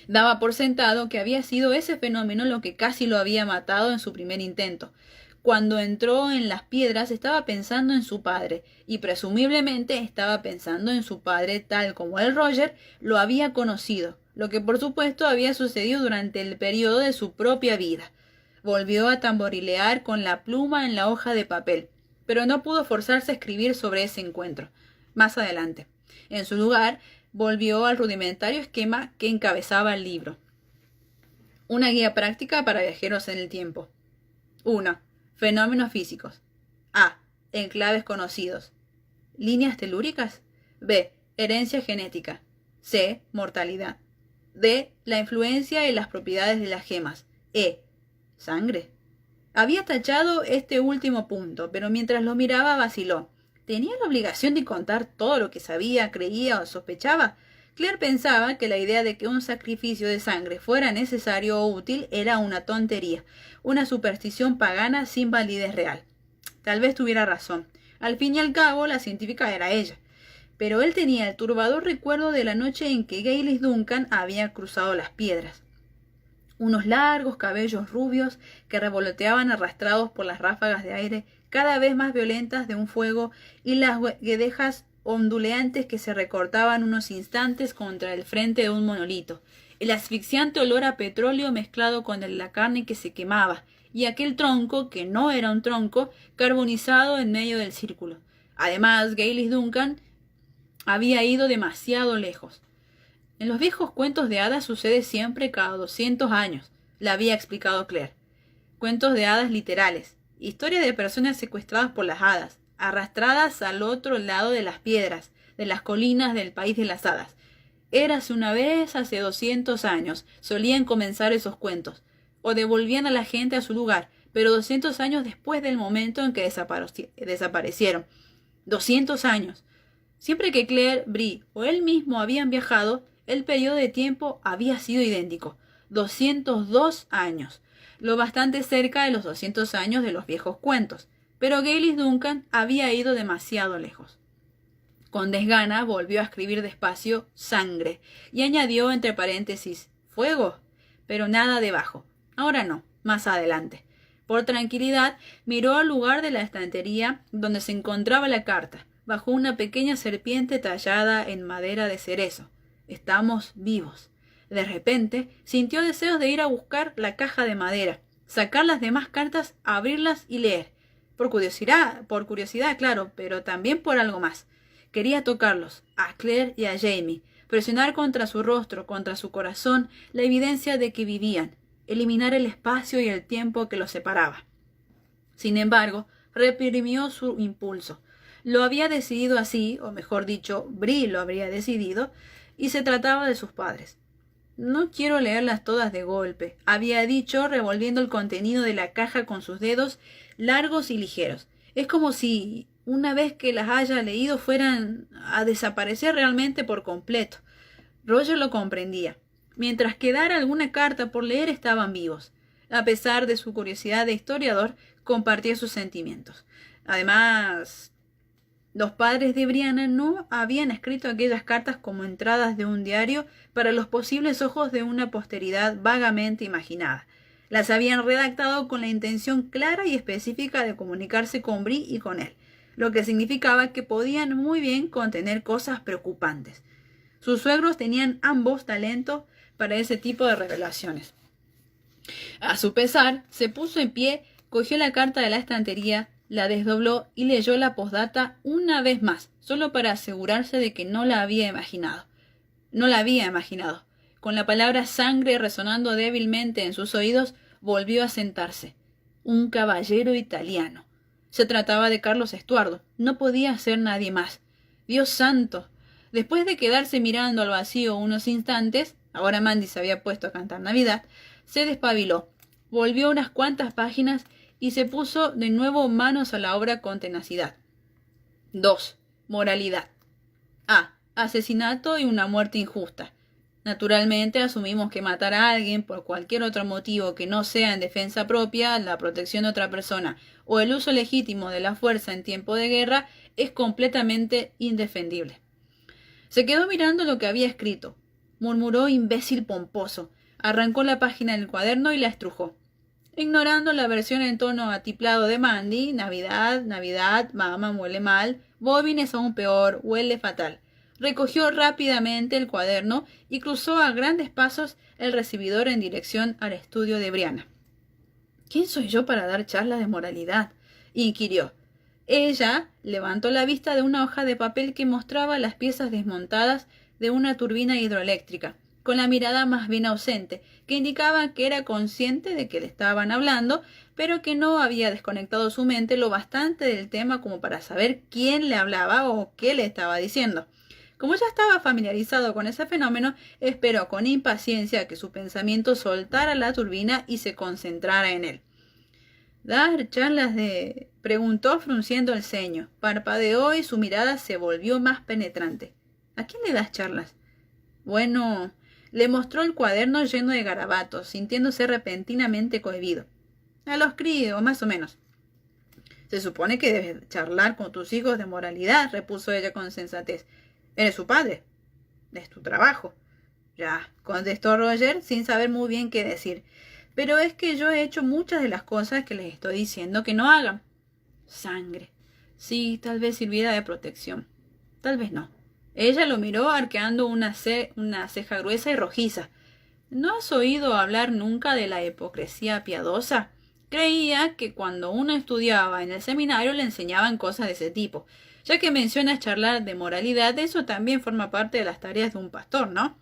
Daba por sentado que había sido ese fenómeno lo que casi lo había matado en su primer intento. Cuando entró en las piedras estaba pensando en su padre, y presumiblemente estaba pensando en su padre tal como el Roger lo había conocido, lo que por supuesto había sucedido durante el periodo de su propia vida. Volvió a tamborilear con la pluma en la hoja de papel, pero no pudo forzarse a escribir sobre ese encuentro. Más adelante. En su lugar, volvió al rudimentario esquema que encabezaba el libro. Una guía práctica para viajeros en el tiempo. 1. Fenómenos físicos. A. Enclaves conocidos. Líneas telúricas. B. Herencia genética. C. Mortalidad. D. La influencia y las propiedades de las gemas. E. Sangre. Había tachado este último punto, pero mientras lo miraba vaciló. ¿Tenía la obligación de contar todo lo que sabía, creía o sospechaba? Claire pensaba que la idea de que un sacrificio de sangre fuera necesario o útil era una tontería, una superstición pagana sin validez real. Tal vez tuviera razón. Al fin y al cabo, la científica era ella. Pero él tenía el turbador recuerdo de la noche en que Gaylis Duncan había cruzado las piedras. Unos largos cabellos rubios que revoloteaban arrastrados por las ráfagas de aire cada vez más violentas de un fuego y las guedejas onduleantes que se recortaban unos instantes contra el frente de un monolito, el asfixiante olor a petróleo mezclado con la carne que se quemaba, y aquel tronco, que no era un tronco, carbonizado en medio del círculo. Además, Gaylis Duncan había ido demasiado lejos. En los viejos cuentos de hadas sucede siempre cada 200 años, le había explicado Claire. Cuentos de hadas literales, historia de personas secuestradas por las hadas, arrastradas al otro lado de las piedras, de las colinas del país de las hadas. Érase una vez hace 200 años, solían comenzar esos cuentos, o devolvían a la gente a su lugar, pero 200 años después del momento en que desaparecieron. 200 años. Siempre que Claire, Brie o él mismo habían viajado, el periodo de tiempo había sido idéntico, 202 años, lo bastante cerca de los 200 años de los viejos cuentos, pero Gaylis Duncan había ido demasiado lejos. Con desgana volvió a escribir despacio sangre y añadió entre paréntesis fuego, pero nada debajo. Ahora no, más adelante. Por tranquilidad miró al lugar de la estantería donde se encontraba la carta, bajo una pequeña serpiente tallada en madera de cerezo. Estamos vivos. De repente sintió deseos de ir a buscar la caja de madera, sacar las demás cartas, abrirlas y leer. Por curiosidad, claro, pero también por algo más. Quería tocarlos, a Claire y a Jamie, presionar contra su rostro, contra su corazón, la evidencia de que vivían, eliminar el espacio y el tiempo que los separaba. Sin embargo, reprimió su impulso. Lo había decidido así, o mejor dicho, Brie lo habría decidido, y se trataba de sus padres. No quiero leerlas todas de golpe, había dicho, revolviendo el contenido de la caja con sus dedos largos y ligeros. Es como si, una vez que las haya leído, fueran a desaparecer realmente por completo. Roger lo comprendía. Mientras quedara alguna carta por leer, estaban vivos. A pesar de su curiosidad de historiador, compartía sus sentimientos. Además, los padres de Brianna no habían escrito aquellas cartas como entradas de un diario para los posibles ojos de una posteridad vagamente imaginada. Las habían redactado con la intención clara y específica de comunicarse con Brie y con él, lo que significaba que podían muy bien contener cosas preocupantes. Sus suegros tenían ambos talento para ese tipo de revelaciones. A su pesar, se puso en pie, cogió la carta de la estantería, la desdobló y leyó la postdata una vez más, solo para asegurarse de que no la había imaginado. No la había imaginado. Con la palabra sangre resonando débilmente en sus oídos, volvió a sentarse. Un caballero italiano. Se trataba de Carlos Estuardo. No podía ser nadie más. ¡Dios santo! Después de quedarse mirando al vacío unos instantes, ahora Mandy se había puesto a cantar Navidad, se despabiló, volvió unas cuantas páginas y se puso de nuevo manos a la obra con tenacidad. 2. Moralidad. A. Asesinato y una muerte injusta. Naturalmente asumimos que matar a alguien por cualquier otro motivo que no sea en defensa propia, la protección de otra persona o el uso legítimo de la fuerza en tiempo de guerra es completamente indefendible. Se quedó mirando lo que había escrito. Murmuró imbécil pomposo. Arrancó la página del cuaderno y la estrujó. Ignorando la versión en tono atiplado de Mandy, Navidad, Navidad, mamá huele mal, Bobbin es aún peor, huele fatal. Recogió rápidamente el cuaderno y cruzó a grandes pasos el recibidor en dirección al estudio de Brianna. ¿Quién soy yo para dar charlas de moralidad?, inquirió. Ella levantó la vista de una hoja de papel que mostraba las piezas desmontadas de una turbina hidroeléctrica, con la mirada más bien ausente, que indicaba que era consciente de que le estaban hablando, pero que no había desconectado su mente lo bastante del tema como para saber quién le hablaba o qué le estaba diciendo. Como ya estaba familiarizado con ese fenómeno, esperó con impaciencia que su pensamiento soltara la turbina y se concentrara en él. ¿Dar charlas de...? Preguntó frunciendo el ceño. Parpadeó y su mirada se volvió más penetrante. ¿A quién le das charlas? Bueno, le mostró el cuaderno lleno de garabatos, sintiéndose repentinamente cohibido. A los críos, más o menos. Se supone que debes charlar con tus hijos de moralidad, repuso ella con sensatez. Eres su padre. Es tu trabajo. Ya, contestó Roger sin saber muy bien qué decir. Pero es que yo he hecho muchas de las cosas que les estoy diciendo que no hagan. Sangre. Sí, tal vez sirviera de protección. Tal vez no. Ella lo miró arqueando una ceja gruesa y rojiza. ¿No has oído hablar nunca de la hipocresía piadosa? Creía que cuando uno estudiaba en el seminario le enseñaban cosas de ese tipo. Ya que mencionas charlar de moralidad, eso también forma parte de las tareas de un pastor, ¿no?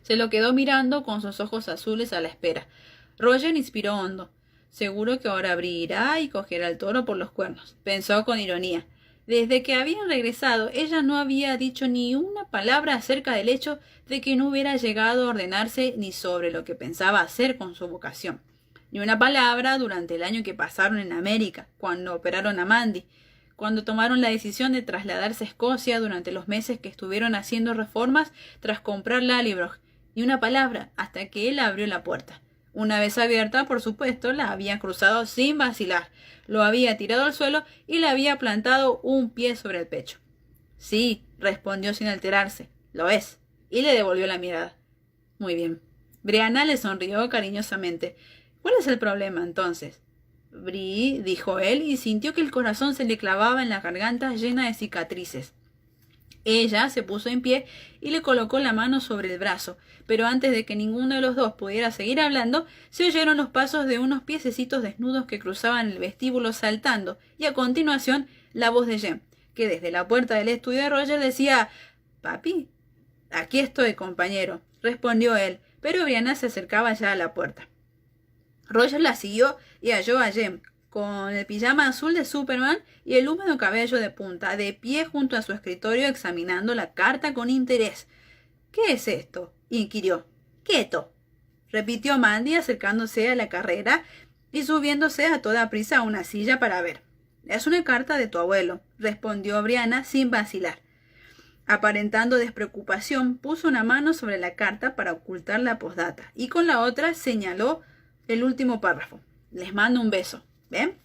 Se lo quedó mirando con sus ojos azules a la espera. Roger inspiró hondo. Seguro que ahora abrirá y cogerá el toro por los cuernos, pensó con ironía. Desde que habían regresado, ella no había dicho ni una palabra acerca del hecho de que no hubiera llegado a ordenarse ni sobre lo que pensaba hacer con su vocación. Ni una palabra durante el año que pasaron en América, cuando operaron a Mandy, cuando tomaron la decisión de trasladarse a Escocia durante los meses que estuvieron haciendo reformas tras comprar Lallybroch, ni una palabra hasta que él abrió la puerta. Una vez abierta, por supuesto, la había cruzado sin vacilar, lo había tirado al suelo y le había plantado un pie sobre el pecho. Sí, respondió sin alterarse, lo es, y le devolvió la mirada. Muy bien. Brianna le sonrió cariñosamente. ¿Cuál es el problema, entonces? Bri, dijo él, y sintió que el corazón se le clavaba en la garganta llena de cicatrices. Ella se puso en pie y le colocó la mano sobre el brazo, pero antes de que ninguno de los dos pudiera seguir hablando, se oyeron los pasos de unos piececitos desnudos que cruzaban el vestíbulo saltando, y a continuación la voz de Jem, que desde la puerta del estudio de Roger decía «¿Papi?» «Aquí estoy, compañero», respondió él, pero Brianna se acercaba ya a la puerta. Roger la siguió y halló a Jem, con el pijama azul de Superman y el húmedo cabello de punta, de pie junto a su escritorio examinando la carta con interés. «¿Qué es esto?», inquirió. «Quieto», repitió Mandy acercándose a la carrera y subiéndose a toda prisa a una silla para ver. «Es una carta de tu abuelo», respondió Brianna sin vacilar. Aparentando despreocupación, puso una mano sobre la carta para ocultar la posdata y con la otra señaló el último párrafo. «Les mando un beso. ¿Ven?».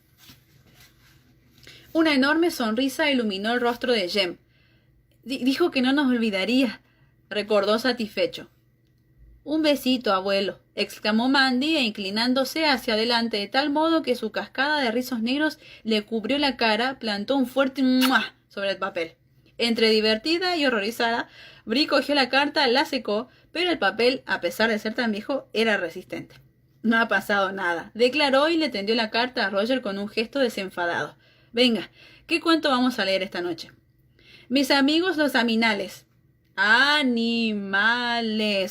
Una enorme sonrisa iluminó el rostro de Jem. «Dijo que no nos olvidaría», recordó satisfecho. «Un besito, abuelo», exclamó Mandy, inclinándose hacia adelante de tal modo que su cascada de rizos negros le cubrió la cara, plantó un fuerte ¡mua! Sobre el papel. Entre divertida y horrorizada, Bri cogió la carta, la secó, pero el papel, a pesar de ser tan viejo, era resistente. «No ha pasado nada», declaró y le tendió la carta a Roger con un gesto desenfadado. «Venga, ¿qué cuento vamos a leer esta noche?» «Mis amigos los aminales». «Animales»,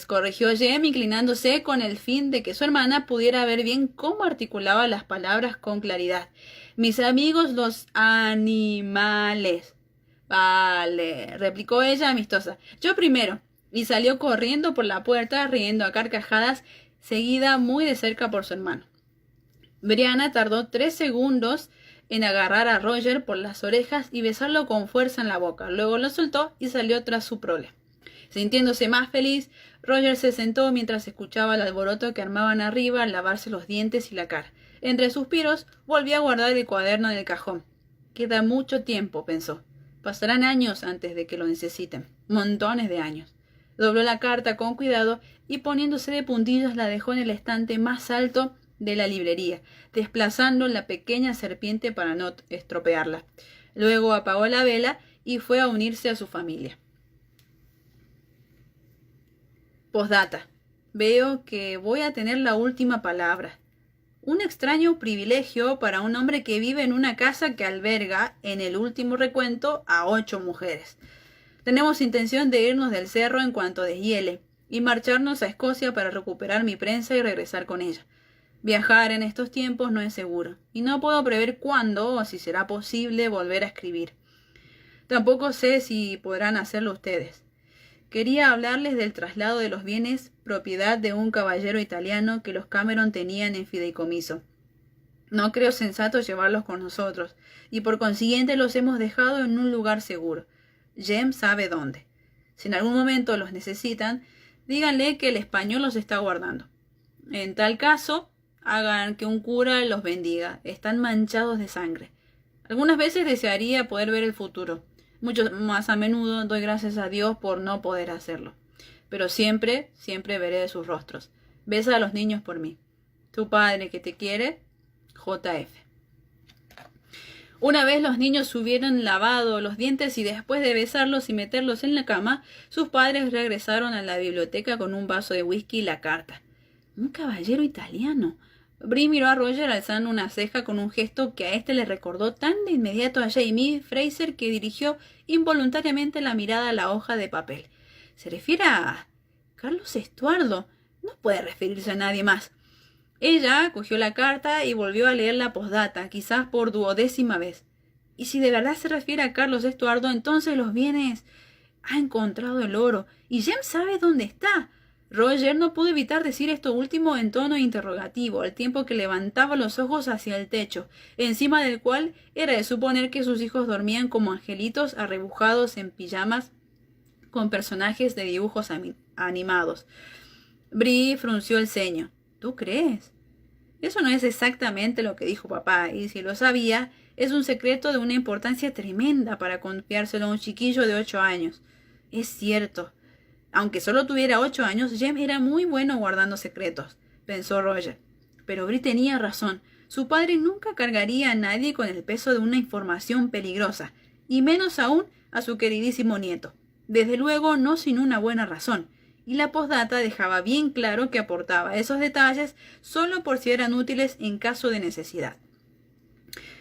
corrigió Jem, inclinándose con el fin de que su hermana pudiera ver bien cómo articulaba las palabras con claridad. «Mis amigos los animales». «Vale», replicó ella amistosa. «Yo primero», y salió corriendo por la puerta, riendo a carcajadas, seguida muy de cerca por su hermano. Brianna tardó 3 segundos en agarrar a Roger por las orejas y besarlo con fuerza en la boca. Luego lo soltó y salió tras su prole. Sintiéndose más feliz, Roger se sentó mientras escuchaba el alboroto que armaban arriba al lavarse los dientes y la cara. Entre suspiros, volvió a guardar el cuaderno en el cajón. Queda mucho tiempo, pensó. Pasarán años antes de que lo necesiten. Montones de años. Dobló la carta con cuidado y poniéndose de puntillas la dejó en el estante más alto de la librería, desplazando la pequeña serpiente para no estropearla. Luego apagó la vela y fue a unirse a su familia. Postdata. Veo que voy a tener la última palabra. Un extraño privilegio para un hombre que vive en una casa que alberga, en el último recuento, a 8 mujeres. Tenemos intención de irnos del cerro en cuanto deshiele y marcharnos a Escocia para recuperar mi prensa y regresar con ella. Viajar en estos tiempos no es seguro, y no puedo prever cuándo o si será posible volver a escribir. Tampoco sé si podrán hacerlo ustedes. Quería hablarles del traslado de los bienes, propiedad de un caballero italiano que los Cameron tenían en fideicomiso. No creo sensato llevarlos con nosotros, y por consiguiente los hemos dejado en un lugar seguro. Jem sabe dónde. Si en algún momento los necesitan, díganle que el español los está guardando. En tal caso, hagan que un cura los bendiga. Están manchados de sangre. Algunas veces desearía poder ver el futuro. Mucho más a menudo doy gracias a Dios por no poder hacerlo. Pero siempre, siempre veré sus rostros. Besa a los niños por mí. Tu padre que te quiere, J.F. Una vez los niños se hubieran lavado los dientes y después de besarlos y meterlos en la cama, sus padres regresaron a la biblioteca con un vaso de whisky y la carta. Un caballero italiano. Bree miró a Roger alzando una ceja con un gesto que a éste le recordó tan de inmediato a Jamie Fraser que dirigió involuntariamente la mirada a la hoja de papel. Se refiere a Carlos Estuardo. No puede referirse a nadie más. Ella cogió la carta y volvió a leer la postdata, quizás por 12ª vez. Y si de verdad se refiere a Carlos Estuardo, entonces los bienes... Ha encontrado el oro. Y Jem sabe dónde está. Roger no pudo evitar decir esto último en tono interrogativo, al tiempo que levantaba los ojos hacia el techo, encima del cual era de suponer que sus hijos dormían como angelitos arrebujados en pijamas con personajes de dibujos animados. Bree frunció el ceño. ¿Tú crees? Eso no es exactamente lo que dijo papá, y si lo sabía, es un secreto de una importancia tremenda para confiárselo a un chiquillo de 8 años. Es cierto. Aunque solo tuviera 8 años, Jem era muy bueno guardando secretos, pensó Roger. Pero Bree tenía razón. Su padre nunca cargaría a nadie con el peso de una información peligrosa, y menos aún a su queridísimo nieto. Desde luego no sin una buena razón, y la postdata dejaba bien claro que aportaba esos detalles solo por si eran útiles en caso de necesidad.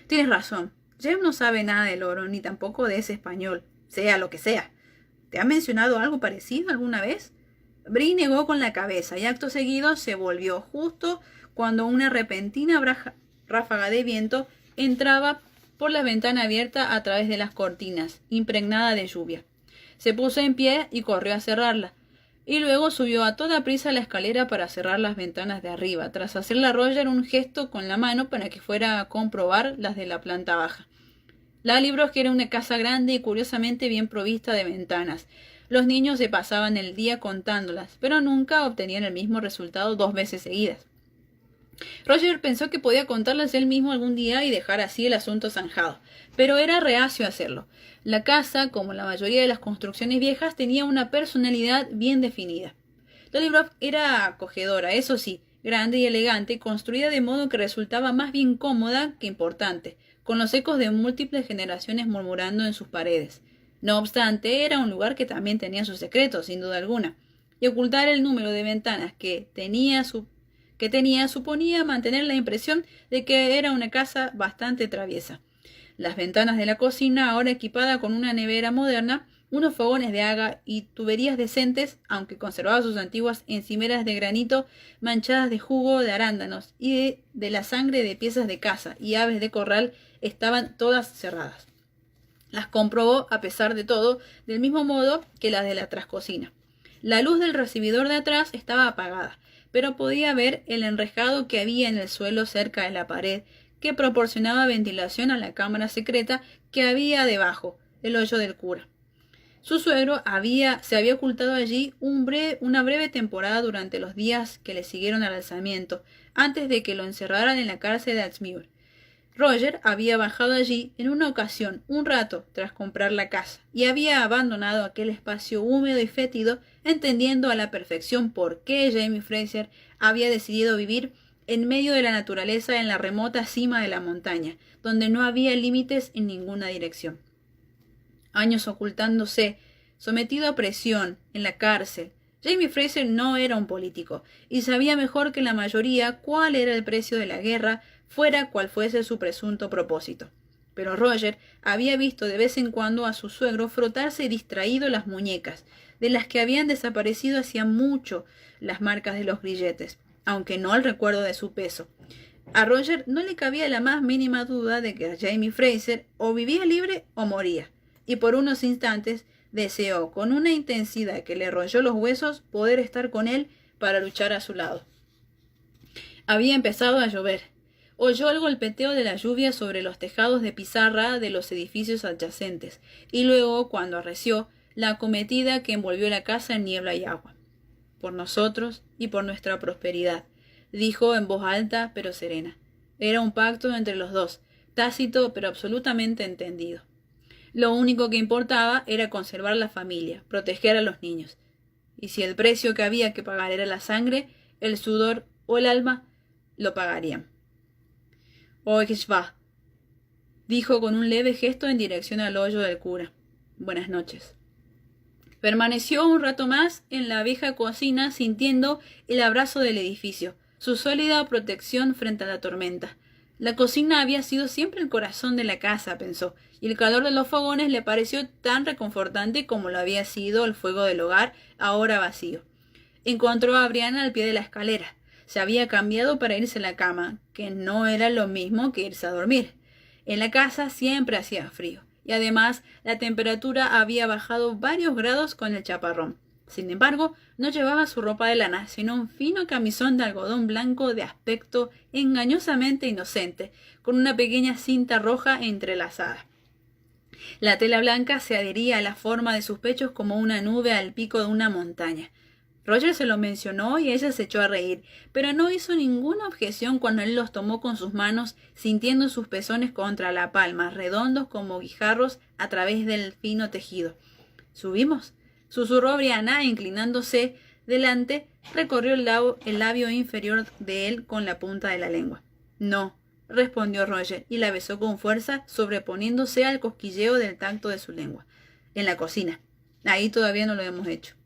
Tienes razón. Jem no sabe nada del oro, ni tampoco de ese español, sea lo que sea. ¿Te ha mencionado algo parecido alguna vez? Bree negó con la cabeza y acto seguido se volvió justo cuando una repentina ráfaga de viento entraba por la ventana abierta a través de las cortinas, impregnada de lluvia. Se puso en pie y corrió a cerrarla, y luego subió a toda prisa la escalera para cerrar las ventanas de arriba, tras hacerle a Roger un gesto con la mano para que fuera a comprobar las de la planta baja. Lallybrook era una casa grande y curiosamente bien provista de ventanas. Los niños se pasaban el día contándolas, pero nunca obtenían el mismo resultado 2 veces seguidas. Roger pensó que podía contarlas él mismo algún día y dejar así el asunto zanjado, pero era reacio a hacerlo. La casa, como la mayoría de las construcciones viejas, tenía una personalidad bien definida. Lallybrook era acogedora, eso sí, grande y elegante, construida de modo que resultaba más bien cómoda que importante, con los ecos de múltiples generaciones murmurando en sus paredes. No obstante, era un lugar que también tenía sus secretos, sin duda alguna, y ocultar el número de ventanas que tenía suponía mantener la impresión de que era una casa bastante traviesa. Las ventanas de la cocina, ahora equipada con una nevera moderna, unos fogones de haga y tuberías decentes, aunque conservaba sus antiguas encimeras de granito manchadas de jugo de arándanos y de la sangre de piezas de caza y aves de corral, estaban todas cerradas. Las comprobó, a pesar de todo, del mismo modo que las de la trascocina. La luz del recibidor de atrás estaba apagada, pero podía ver el enrejado que había en el suelo cerca de la pared, que proporcionaba ventilación a la cámara secreta que había debajo, el hoyo del cura. Su suegro se había ocultado allí una breve temporada durante los días que le siguieron al alzamiento, antes de que lo encerraran en la cárcel de Alsmuir. Roger había bajado allí en una ocasión, un rato, tras comprar la casa, y había abandonado aquel espacio húmedo y fétido, entendiendo a la perfección por qué Jamie Fraser había decidido vivir en medio de la naturaleza en la remota cima de la montaña, donde no había límites en ninguna dirección. Años ocultándose, sometido a presión, en la cárcel. Jamie Fraser no era un político, y sabía mejor que la mayoría cuál era el precio de la guerra, fuera cual fuese su presunto propósito. Pero Roger había visto de vez en cuando a su suegro frotarse distraído las muñecas, de las que habían desaparecido hacía mucho las marcas de los grilletes, aunque no el recuerdo de su peso. A Roger no le cabía la más mínima duda de que Jamie Fraser o vivía libre o moría, y por unos instantes deseó, con una intensidad que le royó los huesos, poder estar con él para luchar a su lado. Había empezado a llover. Oyó el golpeteo de la lluvia sobre los tejados de pizarra de los edificios adyacentes, y luego, cuando arreció, la acometida que envolvió la casa en niebla y agua. Por nosotros y por nuestra prosperidad, dijo en voz alta pero serena. Era un pacto entre los dos, tácito pero absolutamente entendido. Lo único que importaba era conservar la familia, proteger a los niños. Y si el precio que había que pagar era la sangre, el sudor o el alma, lo pagarían. «Euch va», dijo con un leve gesto en dirección al hoyo del cura. «Buenas noches». Permaneció un rato más en la vieja cocina sintiendo el abrazo del edificio, su sólida protección frente a la tormenta. La cocina había sido siempre el corazón de la casa, pensó, y el calor de los fogones le pareció tan reconfortante como lo había sido el fuego del hogar, ahora vacío. Encontró a Brianna al pie de la escalera. Se había cambiado para irse a la cama, que no era lo mismo que irse a dormir. En la casa siempre hacía frío, y además la temperatura había bajado varios grados con el chaparrón. Sin embargo, no llevaba su ropa de lana, sino un fino camisón de algodón blanco de aspecto engañosamente inocente, con una pequeña cinta roja entrelazada. La tela blanca se adhería a la forma de sus pechos como una nube al pico de una montaña. Roger se lo mencionó y ella se echó a reír, pero no hizo ninguna objeción cuando él los tomó con sus manos, sintiendo sus pezones contra la palma, redondos como guijarros a través del fino tejido. «¿Subimos?», susurró Brianna, inclinándose delante, recorrió el labio inferior de él con la punta de la lengua. «No», respondió Roger, y la besó con fuerza, sobreponiéndose al cosquilleo del tacto de su lengua. «En la cocina. Ahí todavía no lo hemos hecho».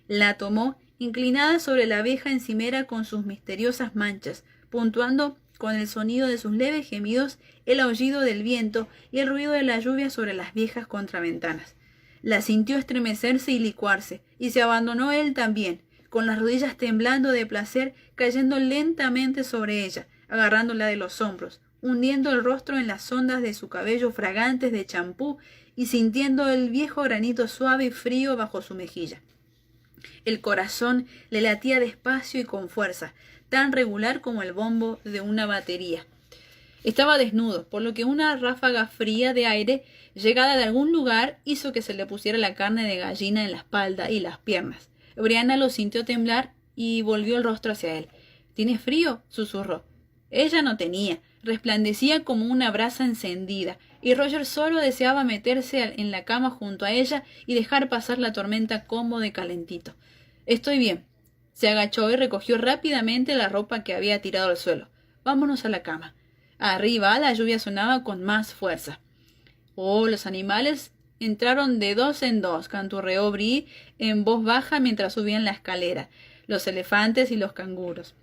La tomó, inclinada sobre la vieja encimera con sus misteriosas manchas, puntuando con el sonido de sus leves gemidos el aullido del viento y el ruido de la lluvia sobre las viejas contraventanas. La sintió estremecerse y licuarse, y se abandonó él también, con las rodillas temblando de placer, cayendo lentamente sobre ella, agarrándola de los hombros, hundiendo el rostro en las ondas de su cabello fragantes de champú y sintiendo el viejo granito suave y frío bajo su mejilla. El corazón le latía despacio y con fuerza, tan regular como el bombo de una batería. Estaba desnudo, por lo que una ráfaga fría de aire, llegada de algún lugar, hizo que se le pusiera la carne de gallina en la espalda y las piernas. Brianna lo sintió temblar y volvió el rostro hacia él. «¿Tienes frío?», susurró. Ella no tenía, resplandecía como una brasa encendida, y Roger solo deseaba meterse en la cama junto a ella y dejar pasar la tormenta cómodo y calentito. «Estoy bien». Se agachó y recogió rápidamente la ropa que había tirado al suelo. «Vámonos a la cama». Arriba la lluvia sonaba con más fuerza. «Oh, los animales entraron de dos en dos», canturreó Brie en voz baja mientras subían la escalera. «Los elefantes y los canguros».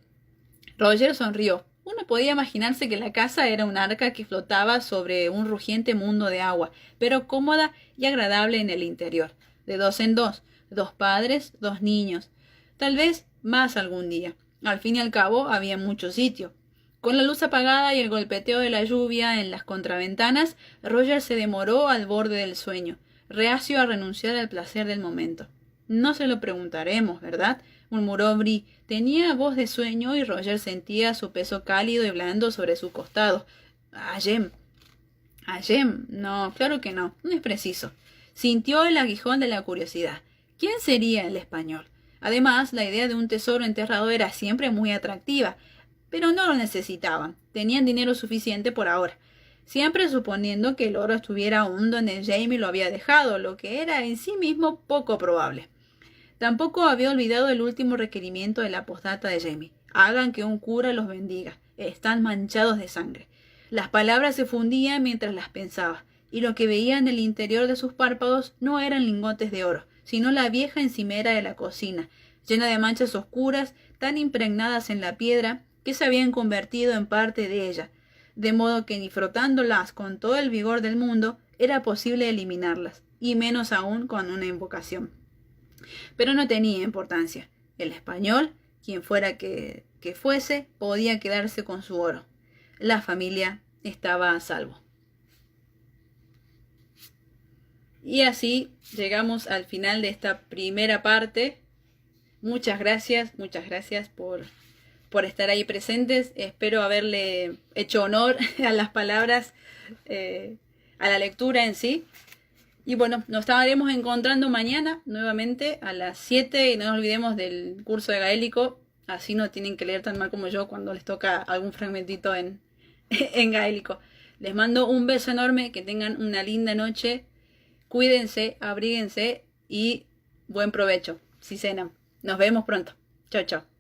Roger sonrió. Uno podía imaginarse que la casa era un arca que flotaba sobre un rugiente mundo de agua, pero cómoda y agradable en el interior. De dos en dos, 2 padres, 2 niños. Tal vez más algún día. Al fin y al cabo había mucho sitio. Con la luz apagada y el golpeteo de la lluvia en las contraventanas, Roger se demoró al borde del sueño, reacio a renunciar al placer del momento. No se lo preguntaremos, ¿verdad? Murmuró Brie. Tenía voz de sueño y Roger sentía su peso cálido y blando sobre su costado. —¿A Jem? —¿A Jem? No, claro que no. No es preciso. Sintió el aguijón de la curiosidad. ¿Quién sería el español? Además, la idea de un tesoro enterrado era siempre muy atractiva. Pero no lo necesitaban. Tenían dinero suficiente por ahora. Siempre suponiendo que el oro estuviera aún donde Jamie lo había dejado, lo que era en sí mismo poco probable. Tampoco había olvidado el último requerimiento de la postdata de Jamie. Hagan que un cura los bendiga. Están manchados de sangre. Las palabras se fundían mientras las pensaba, y lo que veía en el interior de sus párpados no eran lingotes de oro, sino la vieja encimera de la cocina, llena de manchas oscuras, tan impregnadas en la piedra, que se habían convertido en parte de ella, de modo que ni frotándolas con todo el vigor del mundo era posible eliminarlas, y menos aún con una invocación. Pero no tenía importancia. El español, quien fuera que fuese, podía quedarse con su oro. La familia estaba a salvo. Y así llegamos al final de esta primera parte. Muchas gracias por estar ahí presentes. Espero haberle hecho honor a las palabras, a la lectura en sí. Y bueno, nos estaremos encontrando mañana nuevamente a las 7. Y no nos olvidemos del curso de gaélico. Así no tienen que leer tan mal como yo cuando les toca algún fragmentito en gaélico. Les mando un beso enorme. Que tengan una linda noche. Cuídense, abríguense y buen provecho si cenan. Nos vemos pronto. Chao, chao.